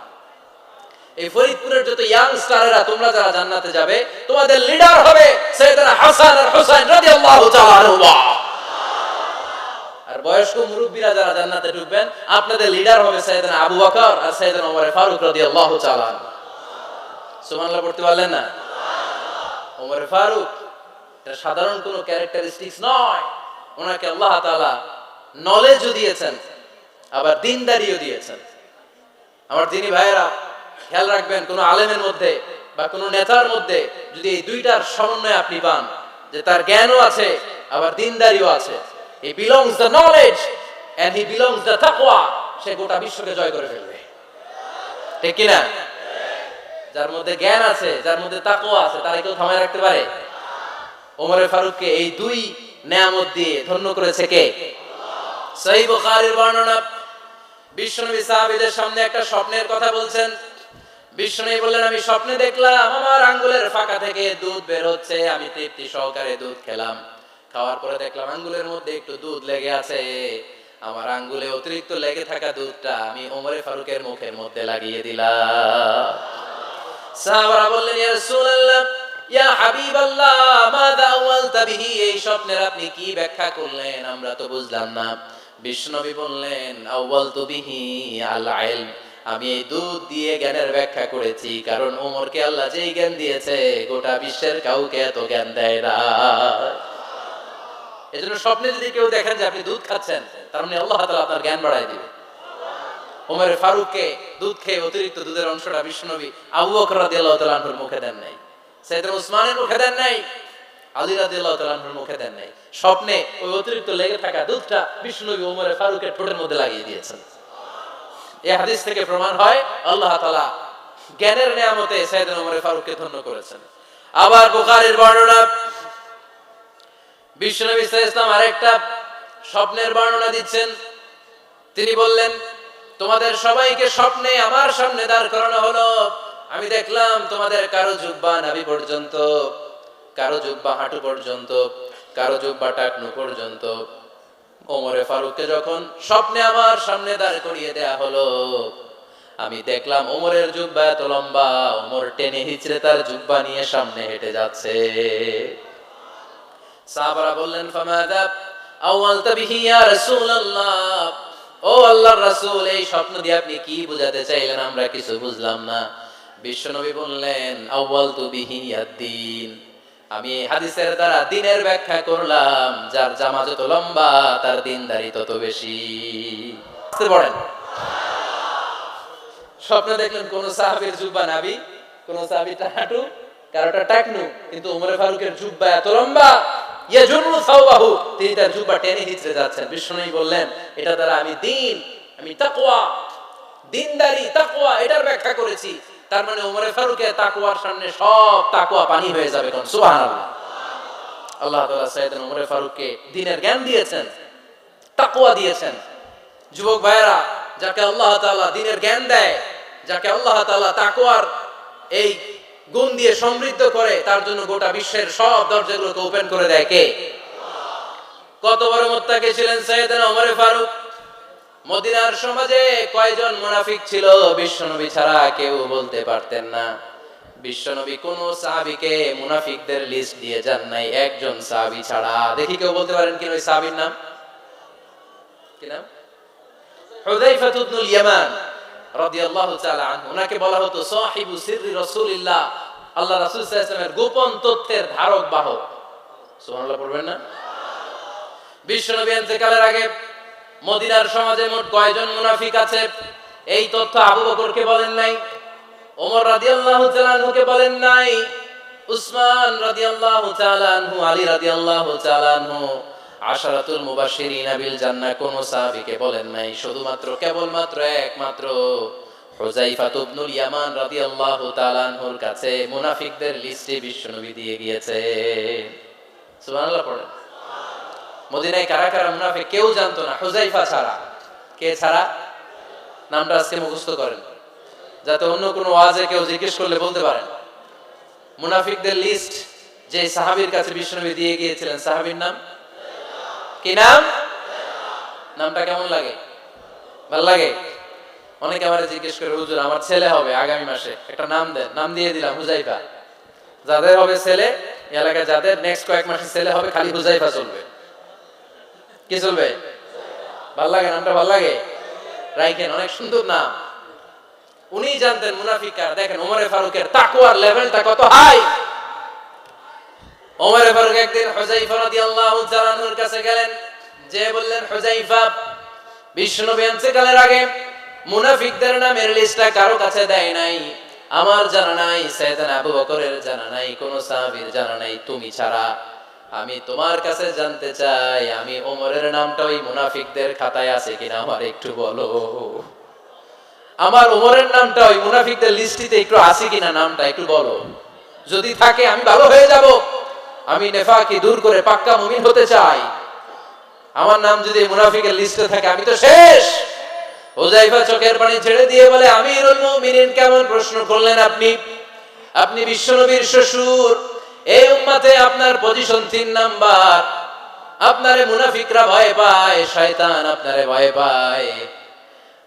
এই ফরিদপুরের যত ইয়াং স্টারেরা তোমরা যারা জান্নাতে যাবে, তোমাদের লিডার হবে সাইয়েদনা হাসান আর হুসাইন রাদিয়াল্লাহু তাআলা আনহুমা। আর বয়স্ক মুরব্বিরা যারা জান্নাতে ঢুকবেন, আপনাদের লিডার হবে সাইয়েদনা আবু বকর আর সাইয়েদনা ওমর ফারুক রাদিয়াল্লাহু তাআলা আনহু। সুবহানাল্লাহ পড়তে পারলেন না? ওমর ফারুক এটা সাধারণ কোনো ক্যারেক্টারিস্টিক্স নয়। ওনাকে আল্লাহ তাআলা নলেজও দিয়েছেন, আবার দিনদারিও দিয়েছেন। আমার দিনী ভাইয়েরা, খেয়াল রাখবেন, কোন আলেমের মধ্যে বা কোন নেতার মধ্যে যদি এই দুইটার সমন্বয় আপনি পান, যে তার জ্ঞানও আছে আবার দিনদারিও আছে, he belongs the knowledge and he belongs the taqwa, সে গোটা বিশ্বকে জয় করে ফেলবে, ঠিক কি না? যার মধ্যে জ্ঞান আছে, যার মধ্যে তাকওয়া আছে, তারা কেউ থামায় রাখতে পারে? ওমরে ফারুককে এই দুই নেয়ামত দিয়ে ধন্য করেছে কে? সহিহ বুখারীর বর্ণনা, বিশ্বনবী সাহাবীদের সামনে একটা স্বপ্নের কথা বলছেন। বিশ্বনবী বললেন, আমি স্বপ্নে দেখলাম আমার আঙ্গুলের ফাঁকা থেকে দুধ বের হচ্ছে, আমি তৃপ্তি সহকারে দুধ খেলাম। খাওয়ার পরে দেখলাম আঙ্গুলের মধ্যে একটু দুধ লেগে আছে। আমার আঙ্গুলে অতিরিক্ত লেগে থাকা দুধটা আমি ওমরে ফারুকের মুখের মধ্যে লাগিয়ে দিলাম। সাহাবারা বললেন, ইয়া রাসূলুল্লাহ, ইয়া হাবিবাল্লাহ, মাযা আওয়ালতা বিহি, এই স্বপ্নের আপনি কি ব্যাখ্যা করলেন, আমরা তো বুঝলাম না। বিশ্বনবী বললেন, আওয়ালতু বিহি আল ইলম, আমি এই দুধ দিয়ে জ্ঞানের ব্যাখ্যা করেছি, কারণ ওমরকে আল্লাহ যেই জ্ঞান দিয়েছে গোটা বিশ্বের কাউকে এত জ্ঞান দেয় না। এজন্য স্বপ্নে যদি কেউ দেখেন যে আপনি দুধ খাচ্ছেন, তার মানে আল্লাহ তাআলা আপনার জ্ঞান বাড়ায় দিবে। ওমরে ফারুককে দুধ খেয়ে অতিরিক্ত দুধের অংশটা বিশ্বনবী আবু বকর রাদিয়াল্লাহু তাআলা আনহুর মুখে দেন নাই, সাইয়েদনা উসমানের মুখে দেন নাই, আলী রাদিয়াল্লাহু তাআলা আনহুর মুখে দেন নাই। স্বপ্নে ওই অতিরিক্ত লেগে থাকা দুধটা বিশ্বনবী ওমরে ফারুকের ঠোঁটের মধ্যে লাগিয়ে দিয়েছেন। এই হাদিস থেকে প্রমাণ হয় আল্লাহ তাআলা জ্ঞানের নিয়ামতে সাইয়েদনা ওমরে ফারুককে ধন্য করেছেন। আবার বুখারীর বর্ণনা, বিশ্বনবী সাল্লাল্লাহু আলাইহি ওয়াসাল্লাম আরেকটা স্বপ্নের বর্ণনা দিচ্ছেন। তিনি বললেন, তোমাদের সবাইকে স্বপ্নে আমার সামনে দাঁড় করানো হলো। আমি দেখলাম তোমাদের কারো জুব্বা নাভি পর্যন্ত, কারো জুব্বা হাঁটু পর্যন্ত, কারো জুব্বা টাকনু পর্যন্ত। ওমরে ফারুককে যখন স্বপ্নে আমার সামনে দাঁড় করিয়ে দেয়া হলো, আমি দেখলাম ওমরের জুব্বা এত লম্বা, ওমর টেনে হিচড়ে তার জুব্বা নিয়ে সামনে হেঁটে যাচ্ছে। সাহাবারা বললেন, ফামাযা আওয়ালতা বিহি ইয়া রাসূলুল্লাহ, ও আল্লাহর রাসূল, এই স্বপ্ন দিয়ে আপনি কি বোঝাতে চাইলেন, আমরা কিছু বুঝলাম না। বিশ্বনবী বললেন, আউয়ালতু বিহি আদ-দীন, আমি এই হাদিসের দ্বারা দ্বীনের ব্যাখ্যা করলাম, যার জামা যত লম্বা তার দ্বীনদারি তত বেশি। বুঝতে পারেন? স্বপ্নে দেখলেন কোন সাহাবীর জুব্বা নাভি, কোন সাহাবীটা হাঁটু, কারোটা টাকনু, কিন্তু ওমরে ফারুকের জুব্বা এত লম্বা, ইয়াজুরু সাওবাহু, তিনি তার জুব্বা টেনে হিচড়ে যাচ্ছেন। বিশ্বনবী বললেন, এটা দ্বারা আমি দ্বীন, আমি তাকওয়া, দ্বীনদারি, তাকওয়া, এটার ব্যাখ্যা করেছি। তার মানে ওমরে ফারুকের তাকওয়ার সামনে সব তাকওয়া পানি হয়ে যাবে। কোন সুবহানাল্লাহ। আল্লাহ তাআলা সাইয়েদনা ওমরে ফারুককে দ্বীনের জ্ঞান দিয়েছেন, তাকওয়া দিয়েছেন। যুবক ভাইরা, যাকে আল্লাহ তাআলা দ্বীনের জ্ঞান দেয়, যাকে আল্লাহ তাআলা তাকওয়ার এই গুণ দিয়ে সমৃদ্ধ করে, তার জন্য গোটা বিশ্বের সব দরজাগুলোকে ওপেন করে দেয় কে? কত বড় মুত্তাকি ছিলেন সাইয়েদনা ওমরে ফারুক। মদিনার সমাজে কয়জন মুনাফিক ছিল বিশ্বনবী ছাড়া কেউ বলতে পারতেন না। বিশ্বনবী কোন সাহাবীকে মুনাফিকদের লিস্ট দিয়ে যান নাই, একজন সাহাবী ছাড়া। দেখি কেউ বলতে পারেন কি ওই সাহাবীর নাম? কি নাম? হুযায়ফা ইবনুল ইয়ামান রাদিয়াল্লাহু তাআলা আনহু। ওনাকে বলা হতো সাহিবু সিররি রাসূলিল্লাহ, আল্লাহ রাসূল সাল্লাল্লাহু আলাইহি ওয়াসাল্লামের গোপন তথ্যের ধারক বাহক। সুবহানাল্লাহ পড়বেন না? বিশ্বনবী ইন্তেকালের আগে মদিনার সমাজে মোট কয়জন মুনাফিক আছে, এই তথ্য আবু বকরকে বলেন নাই, ওমর রাদিয়াল্লাহু তাআলা আনহুকে বলেন নাই, উসমান রাদিয়াল্লাহু তাআলা আনহু, আলী রাদিয়াল্লাহু তাআলা আনহু, আশারাতুল মুবাশশিরিন বিল জান্নাহ কোন সাহাবীকে বলেন নাই। শুধুমাত্র কেবলমাত্র একমাত্র হুযায়ফা ইবনুল ইয়ামান রাদিয়াল্লাহু তাআলা আনহুর কাছে মুনাফিকদের লিস্টে বিশ্বনবী দিয়ে গিয়েছে। সুবহানাল্লাহ পড়েন। মদিনায় কারা কারা মুনাফিক কেউ জানতো না, হুযায়ফা ছাড়া। কে ছাড়া? নামটা আজকে মুখস্থ করেন, যাতে অন্য কোনো ওয়াজে কেউ জিজ্ঞেস করলে বলতে পারেন। মুনাফিকদের লিস্ট যে সাহাবীর কাছে বিশ্বনবী দিয়ে গিয়েছিলেন, সাহাবীর নাম কি? নাম? নামটা কেমন লাগে? ভালো লাগে? অনেকে আমারে জিজ্ঞেস করে, হুজুর আমার ছেলে হবে আগামী মাসে, একটা নাম দেন। নাম দিয়ে দিলাম হুযায়ফা। যাদের হবে ছেলে, এলাকায় যাদের নেক্সট কয়েক মাসে ছেলে হবে, খালি হুযায়ফা চলবে। কি চলবে? ভাল লাগে? নামটা ভাল লাগে? রাইখেন, অনেক সুন্দর নাম। উনি জানতেন মুনাফিক কারা। দেখেন ওমরে ফারুকের তাকওয়ার লেভেলটা কত হাই। ওমর ফারুক একদিন হুযায়ফা রাদিয়াল্লাহু তাআলা আনহুর কাছে গেলেন, যে বললেন, হুযায়ফা, বিশ্বনবী ইন্তেকালের আগে মুনাফিকদের নামের লিস্টটা কারো কাছে দেয় নাই, আমার জানা নাই, সাইয়েদনা আবু বকরের জানা নাই, কোন সাহাবীর জানা নাই, তুমি ছাড়া। আমি তোমার কাছে জানতে চাই, আমি ওমরের নামটা ওই মুনাফিকদের খাতায় আছে কিনা আমার একটু বলো। আমার ওমরের নামটা ওই মুনাফিকদের লিস্টিতে একটু আছে কিনা, নামটা একটু বলো। যদি থাকে আমি ভালো হয়ে যাব, আমি নেফাকি দূর করে পাক্কা মুমিন হতে চাই। আমার নাম যদি মুনাফিকের লিস্টে থাকে আমি তো শেষ। হুযায়ফা চোখের পানি ছেড়ে দিয়ে বলে, আমিরুল মুমিনিন, কেমন প্রশ্ন করলেন আপনি? আপনি বিশ্বনবীর শ্বশুর, এই উম্মতে আপনার পজিশন 3 নাম্বার। আপনারে মুনাফিকরা ভয় পায়, শয়তান আপনারে ভয় পায়।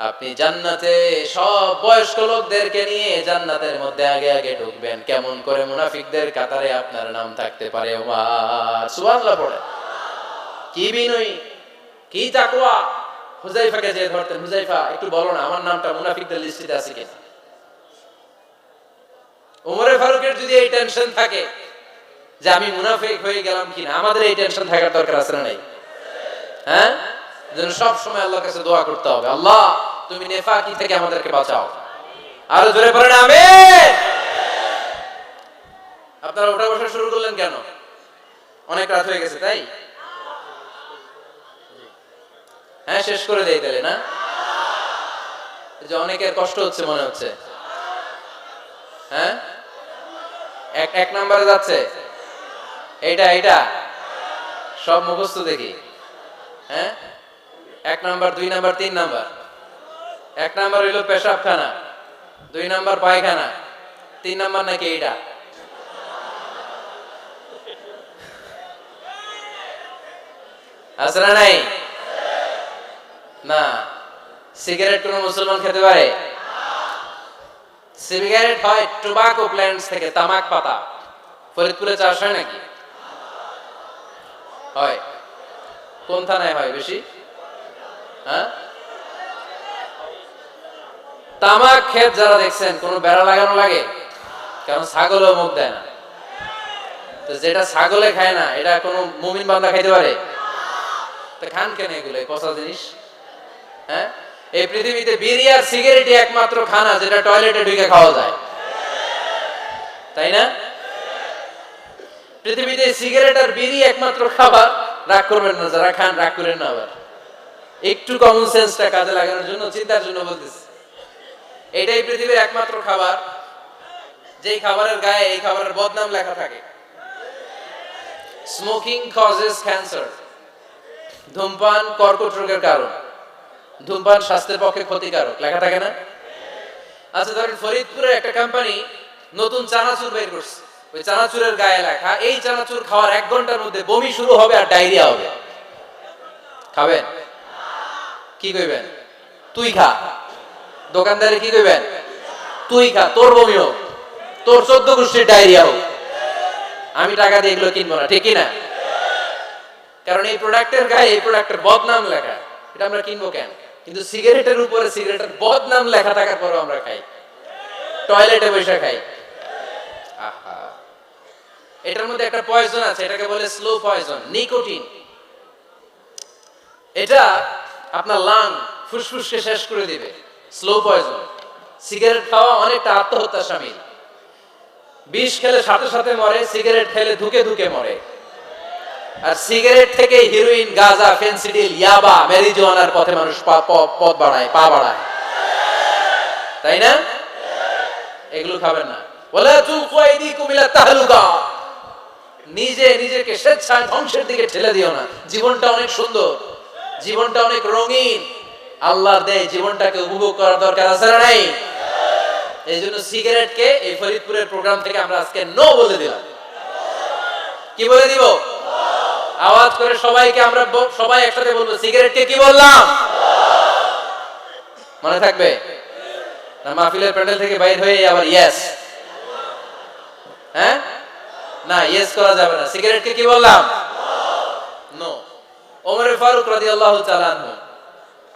আপনি জান্নাতে সব বয়স্ক লোকদেরকে নিয়ে জান্নাতের মধ্যে আগে আগে ঢুকবেন, কেমন করে মুনাফিকদের কাতারে আপনার নাম থাকতে পারে? ওমর সুবহানাল্লাহ পড়ে। কি বিনয়ী, কি তাকওয়া! হুযায়ফাকে যে ধরতেন, হুযায়ফা একটু বলো না আমার নামটা মুনাফিকদের লিস্টে আছে কিনা। ওমর ফারুকের যদি এই টেনশন থাকে যে আমি মুনাফিক হয়ে গেলাম কিনা, আমাদের এই টেনশন থাকার দরকার আছে না নাই? হ্যাঁ, যেন সব সময় আল্লাহর কাছে দোয়া করতে হবে, আল্লাহ তুমি নেফাকি থেকে আমাদেরকে বাঁচাও। আরো জোরে পড়েন আমিন। আপনারা ওঠা বসা শুরু করলেন কেন? অনেক রাত হয়ে গেছে তাই? হ্যাঁ, শেষ করে দেই তাহলে না? যে অনেকের কষ্ট হচ্ছে মনে হচ্ছে। হ্যাঁ, এক নাম্বারে যাচ্ছে এইটা সব মুখস্থ দেখি। হ্যাঁ, 1 নাম্বার, 2 নাম্বার, 3 নাম্বার। 1 নাম্বার হইল পেশাবখানা, 2 নাম্বার পায়খানা, 3 নাম্বার নাকি এইটা? আছে না নাই? না। সিগারেট কোন মুসলমান খেতে পারে? সিগারেট হয় টোবাকো প্ল্যান্টস থেকে, তামাক পাতা। ফরিদপুরে চাষ হয় নাকি? হয়। কোন থানায় হয় বেশি? হ্যাঁ, তামাক ক্ষেত যারা দেখছেন, কোন বেড়া লাগানো লাগে? কারণ ছাগলও মুখ দেয় না। তো যেটা ছাগলে খায় না, এটা কোন মুমিন বান্দা খাইতে পারে? তো খান কেন এগুলো, পচা জিনিস? হ্যাঁ, এই পৃথিবীতে বিড়ি আর সিগারেটই একমাত্র খানা যেটা টয়লেটে ঢুকে খাওয়া যায়, তাই না? পৃথিবীতে সিগারেট আর বিড়ি একমাত্র খাবার। রাগ করবেন না যারা খান, রাগ করেন না। আবার একটু কমন সেন্সটা কাজে লাগানোর জন্য, চিন্তার জন্য বলতেছি। এটাই পৃথিবীর একমাত্র খাবার যেই খাবারের গায়ে এই খাবারের বদনাম লেখা থাকে, স্মোকিং কজেস ক্যান্সার। ধূমপান কর্কট রোগের কারণ, ধূমপান স্বাস্থ্যের পক্ষে ক্ষতিকারক, লেখা থাকে না? আচ্ছা ধরেন ফরিদপুরে একটা কোম্পানি নতুন চানাচুর বের করছে, ওই চানাচুরের গায়ে লেখা, এই চানাচুর খাওয়ার 1 ঘন্টার মধ্যে বমি শুরু হবে আর ডায়রিয়া হবে। খাবেন? কি কইবেন? তুই খা। দোকানদারে কি কইবেন? তুই খা, তোর বমি হোক, তোর 14 গোষ্ঠীর ডায়রিয়া হোক, আমি টাকা দিয়ে এগুলো কিনবো না, ঠিক কি না? কারণ এই প্রোডাক্টের গায়ে এই প্রোডাক্টের বদনাম লেখা, এটা আমরা কিনবো কেন? কিন্তু সিগারেটের উপরে সিগারেটের বদনাম লেখা থাকার পরেও আমরা খাই, টয়লেটে বসে খাই। আহা, এটার মধ্যে একটা পয়জন আছে, এটাকে বলে স্লো পয়জন, নিকোটিন। এটা আপনার লাং, ফুসফুসকে শেষ করে দিবে, স্লো পয়জন। সিগারেট খাওয়া অনেকটা আত্মহত্যার শামিল। বিষ খেলে সাথে সাথে মরে, সিগারেট খেলে ধুকে ধুকে মরে। আর সিগারেট থেকে হিরোইন, গাঁজা, ফেন্সিডিল, ইয়াবা, ম্যারিজুয়ানার পথে মানুষ পথ বাড়ায়, পা বাড়ায়, তাই না? এগুলো খাবেন না। ওয়ালা তুলকু আইদিকুম ইলা তাহলুকা, নিজে নিজেকে স্বেচ্ছায় ধ্বংসের দিকে ঠেলে দিও না। জীবনটা অনেক সুন্দর, জীবনটা অনেক রঙিন, আল্লাহর দেয় জীবনটাকে উপভোগ করার দরকার আছে না নাই? এই জন্য সিগারেটকে এই ফরিদপুরের প্রোগ্রাম থেকে আমরা আজকে নো বলে দিলাম। কি বলে দিব? আওয়াজ করে সবাইকে আমরা সবাই একসাথে বলবো, সিগারেটকে কি বললাম? মনে থাকবে না? মাহফিলের প্যান্ডেল থেকে বাইরে হয়ে আবার ইয়েস, হ্যাঁ না, ইয়েস করা যাবে না। সিগারেটকে কি বললাম? নো। ওমর ফারুক রাদিয়াল্লাহু তাআলা আনহু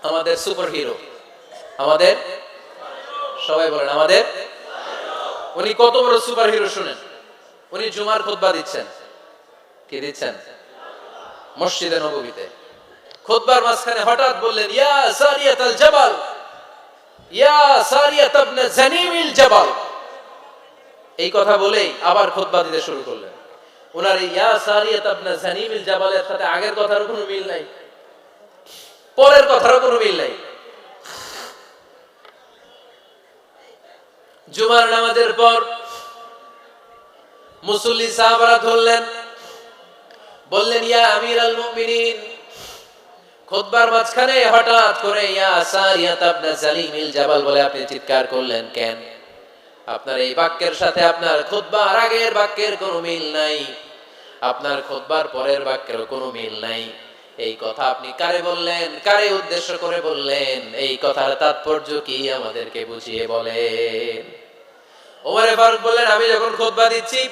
আমাদের সুপার হিরো, আমাদের সবাই বলেন আমাদের। উনি কত বড় সুপার হিরো শুনেন। উনি জুমার খুতবা দিচ্ছেন, কি দিচ্ছেন? মসজিদে নববীতে খুতবার মাঝখানে হঠাৎ বললেন, ইয়া সারিয়াতাল জাবাল, ইয়া সারিয়াত ইবনে জানিমিল জাবাল। এই কথা বলেই আবার খুতবা দিতে শুরু করলেন। ওনার এই ইয়া সারিয়াত ইবনে জানিমিল জাবালের সাথে আগের কথার কোনো মিল নাই, পরের কথারও কোনো মিল নাই। জুমার নামাজের পর মুসল্লি সাহাবারা ধরলেন, বললেন, ইয়া আমিরাল মুমিনিন। খুতবার মাঝখানে হঠাৎ করে ইয়া সারিয়াত ইবনে জানিমিল জাবাল বলে আপনি চিৎকার করলেন কেন? আপনার এই বাক্যের সাথে আপনার খুতবার আগের বাক্যের কোনো মিল নাই, আপনার খুতবার পরের বাক্যের কোনো মিল নাই। এই কথা আপনি কারে বললেন, কারে উদ্দেশ্য করে বললেন? এই কথার তাৎপর্য কি আমাদেরকে বুঝিয়ে বলেন। ওমরে ফারুক বললেন, আমি যখন খুতবা দিচ্ছি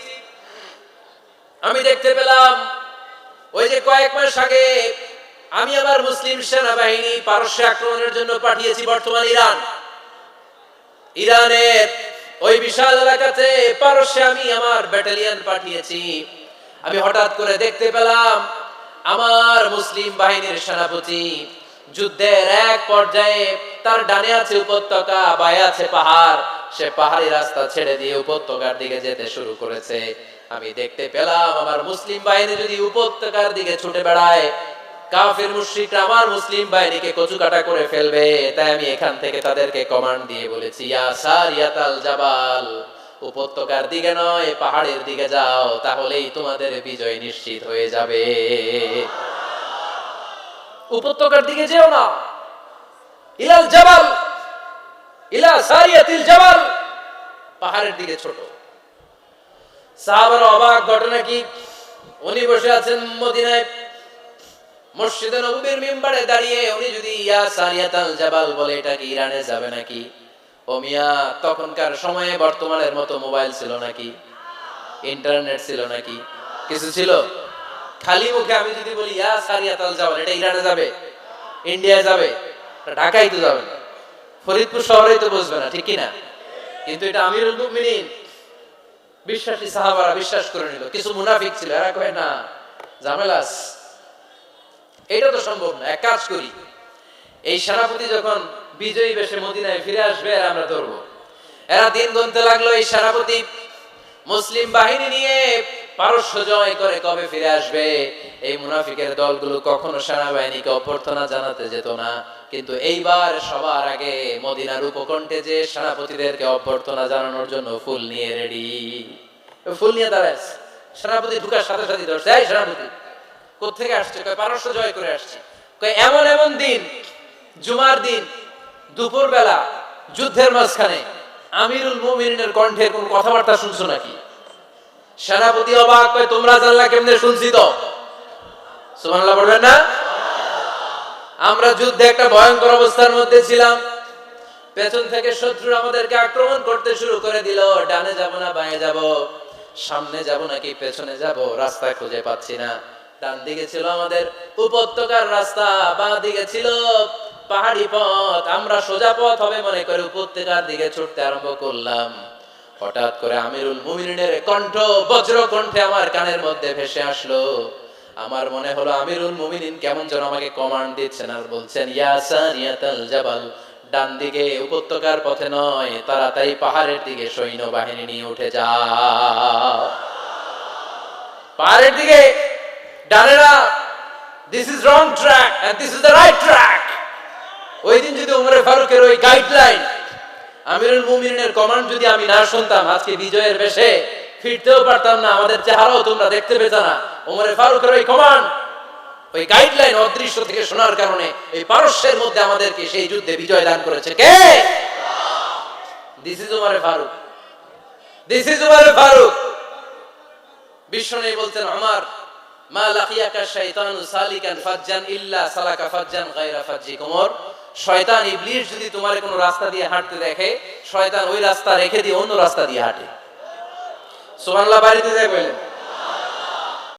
আমি দেখতে পেলাম ওই যে কয়েক মাস আগে আমি আমার মুসলিম সেনাবাহিনী পারস্যে আক্রমণের জন্য পাঠিয়েছি, বর্তমান ইরানের ওই বিশাল এলাকাতে পারস্যে আমি আমার ব্যাটালিয়ন পাঠিয়েছি। আমি হঠাৎ করে দেখতে পেলাম আমার মুসলিম বাহিনীর সেনাপতি যুদ্ধের এক পর্যায়ে তার ডানে আছে উপত্যকা, বায়ে আছে পাহাড়, সে পাহাড়ি রাস্তা ছেড়ে দিয়ে উপত্যকার দিকে যেতে শুরু করেছে। আমি দেখতে পেলাম আমার মুসলিম বাহিনী যদি উপত্যকার দিকে ছুটে বেড়ায়, কাফির মুশরিকরা আমার মুসলিম বাহিনীকে কচুকাটা করে ফেলবে। তাই আমি এখান থেকে তাদেরকে কমান্ড দিয়ে বলেছি, ইয়া সারিয়াতাল জাবাল, উপত্যকার দিকে নয় পাহাড়ের দিকে যাও, তাহলেই তোমাদের বিজয় নিশ্চিত হয়ে যাবে। উপত্যকার দিকে যেও না, ইলাল জাবাল, ইলা সারিয়াতিল জাবাল, পাহাড়ের দিকে ছোট। সাহাবারা অবাক, ঘটনা কি? উনি বসে আছেন মদিনায় মসজিদে নববীর মিম্বারে দাঁড়িয়ে, উনি যদি ইয়া সারিয়াতাল জাবাল বলে, এটা কি ইরানে যাবে নাকি? ও মিয়া, তখনকার সময়ে বর্তমানের মতো মোবাইল ছিল নাকি? ইন্টারনেট ছিল নাকি? কিছু ছিল? খালি মুখে আমি যদি বলি ইয়া সারিয়াতাল জাবাল, এটা ইরানে যাবে, ইন্ডিয়া যাবে, ঢাকায় তো যাবে না, ফরিদপুর শহরেই তো বসবে না, ঠিক কি না? কিন্তু এটা আমিরুল মুমিনিন বিশ্বাসী সাহাবারা বিশ্বাস করে নিল। কিছু মুনাফিক ছিল, এরা কয় না, ঝামেলাস, এটা তো সম্ভব না, এক কাজ করি, এই সেনাপতি যখন বিজয়ী বেশে মদিনায় ফিরে আসবে আর আমরা ধরবো। এরা দিন গুনতে লাগলো, এই সেনাপতি মুসলিম বাহিনী নিয়ে পারস্য জয় করে কবে ফিরে আসবে। এই মুনাফিকের দলগুলো কখনো সেনাবাহিনীকে অভ্যর্থনা জানাতে যেত না, কিন্তু এইবার সবার আগে মদিনার উপকণ্ঠে যে সেনাপতিদেরকে অভ্যর্থনা জানানোর জন্য ফুল নিয়ে রেডি, ফুল নিয়ে দাঁড়ায়। সেনাপতি ঢুকার সাথে সাথে ধরছে, এই সেনাপতি কোত্থেকে আসছে? কয় পারস্য জয় করে আসছে। কয় এমন এমন দিন, জুমার দিন দুপুর বেলা যুদ্ধের মাঝখানে আমিরুল মুমিনিনের কণ্ঠে কোন কথাবার্তা শুনছো নাকি? সেনাপতি অবাক, কয় তোমরা জানলা কেমনে? শুনছি তো। সুবহানাল্লাহ বলবেন না? আমরা যুদ্ধে একটা ভয়ঙ্কর অবস্থার মধ্যে ছিলাম, পেছন থেকে শত্রু আমাদেরকে আক্রমণ করতে শুরু করে দিল। ডানে যাব না বাঁয়ে যাব, সামনে যাব নাকি পেছনে যাব, রাস্তা খুঁজে পাচ্ছি না। ডান দিকে ছিল আমাদের উপত্যকার রাস্তা, বাঁ দিকে ছিল পাহাড়ি পথ। আমরা সোজা পথ হবে মনে করে উপত্যকার দিকে ছুটতে আরম্ভ করলাম। হঠাৎ করে আমিরুল মুমিনিনের কণ্ঠ বজ্র কণ্ঠে আমার কানের মধ্যে ভেসে আসলো। আমার মনে হলো আমিরুল মুমিনিন কেমন যেন আমাকে কমান্ড দিচ্ছেন আর বলছেন, ইয়া সারিয়াতাল জাবাল, ডান দিকে উপত্যকার পথে নয়, তাড়াতাড়ি পাহাড়ের দিকে সৈন্যবাহিনী নিয়ে উঠে যাও। পাহাড়ের দিকে, ডানেরা, this is wrong track and this is the right track. ওই দিন যদি ওমরে ফারুকের ওই গাইডলাইন, আমিরুল মুমিনিনের কমান্ড যদি আমি না শুনতাম, আজকে বিজয়ের বেশে ফিরতেও পারতাম না, আমাদের চেহারাও তোমরা দেখতে পেতে না। ওমরে ফারুকের ওই কমান্ড, ওই গাইডলাইন অদৃশ্য থেকে শোনার কারণে এই পারস্যের মধ্যে আমাদেরকে সেই যুদ্ধে বিজয় দান করেছে কে? দিস ইজ ওমরে ফারুক, দিস ইজ ওমরে ফারুক। বিশ্বনবী বলতেন, আমার মা লাকিয়াকা শাইতানু সালিকান ফাজ্জান ইল্লা সালাকা ফাজ্জান গায়রা ফাজ্জিক। ওমর, শয়তান ইবলিস যদি তোমার কোনো রাস্তা দিয়ে হাঁটতে দেখে, শয়তান ওই রাস্তা রেখে দিয়ে অন্য রাস্তা দিয়ে হাঁটে। সুবহানাল্লাহ, বাড়িতে যাই বলেন।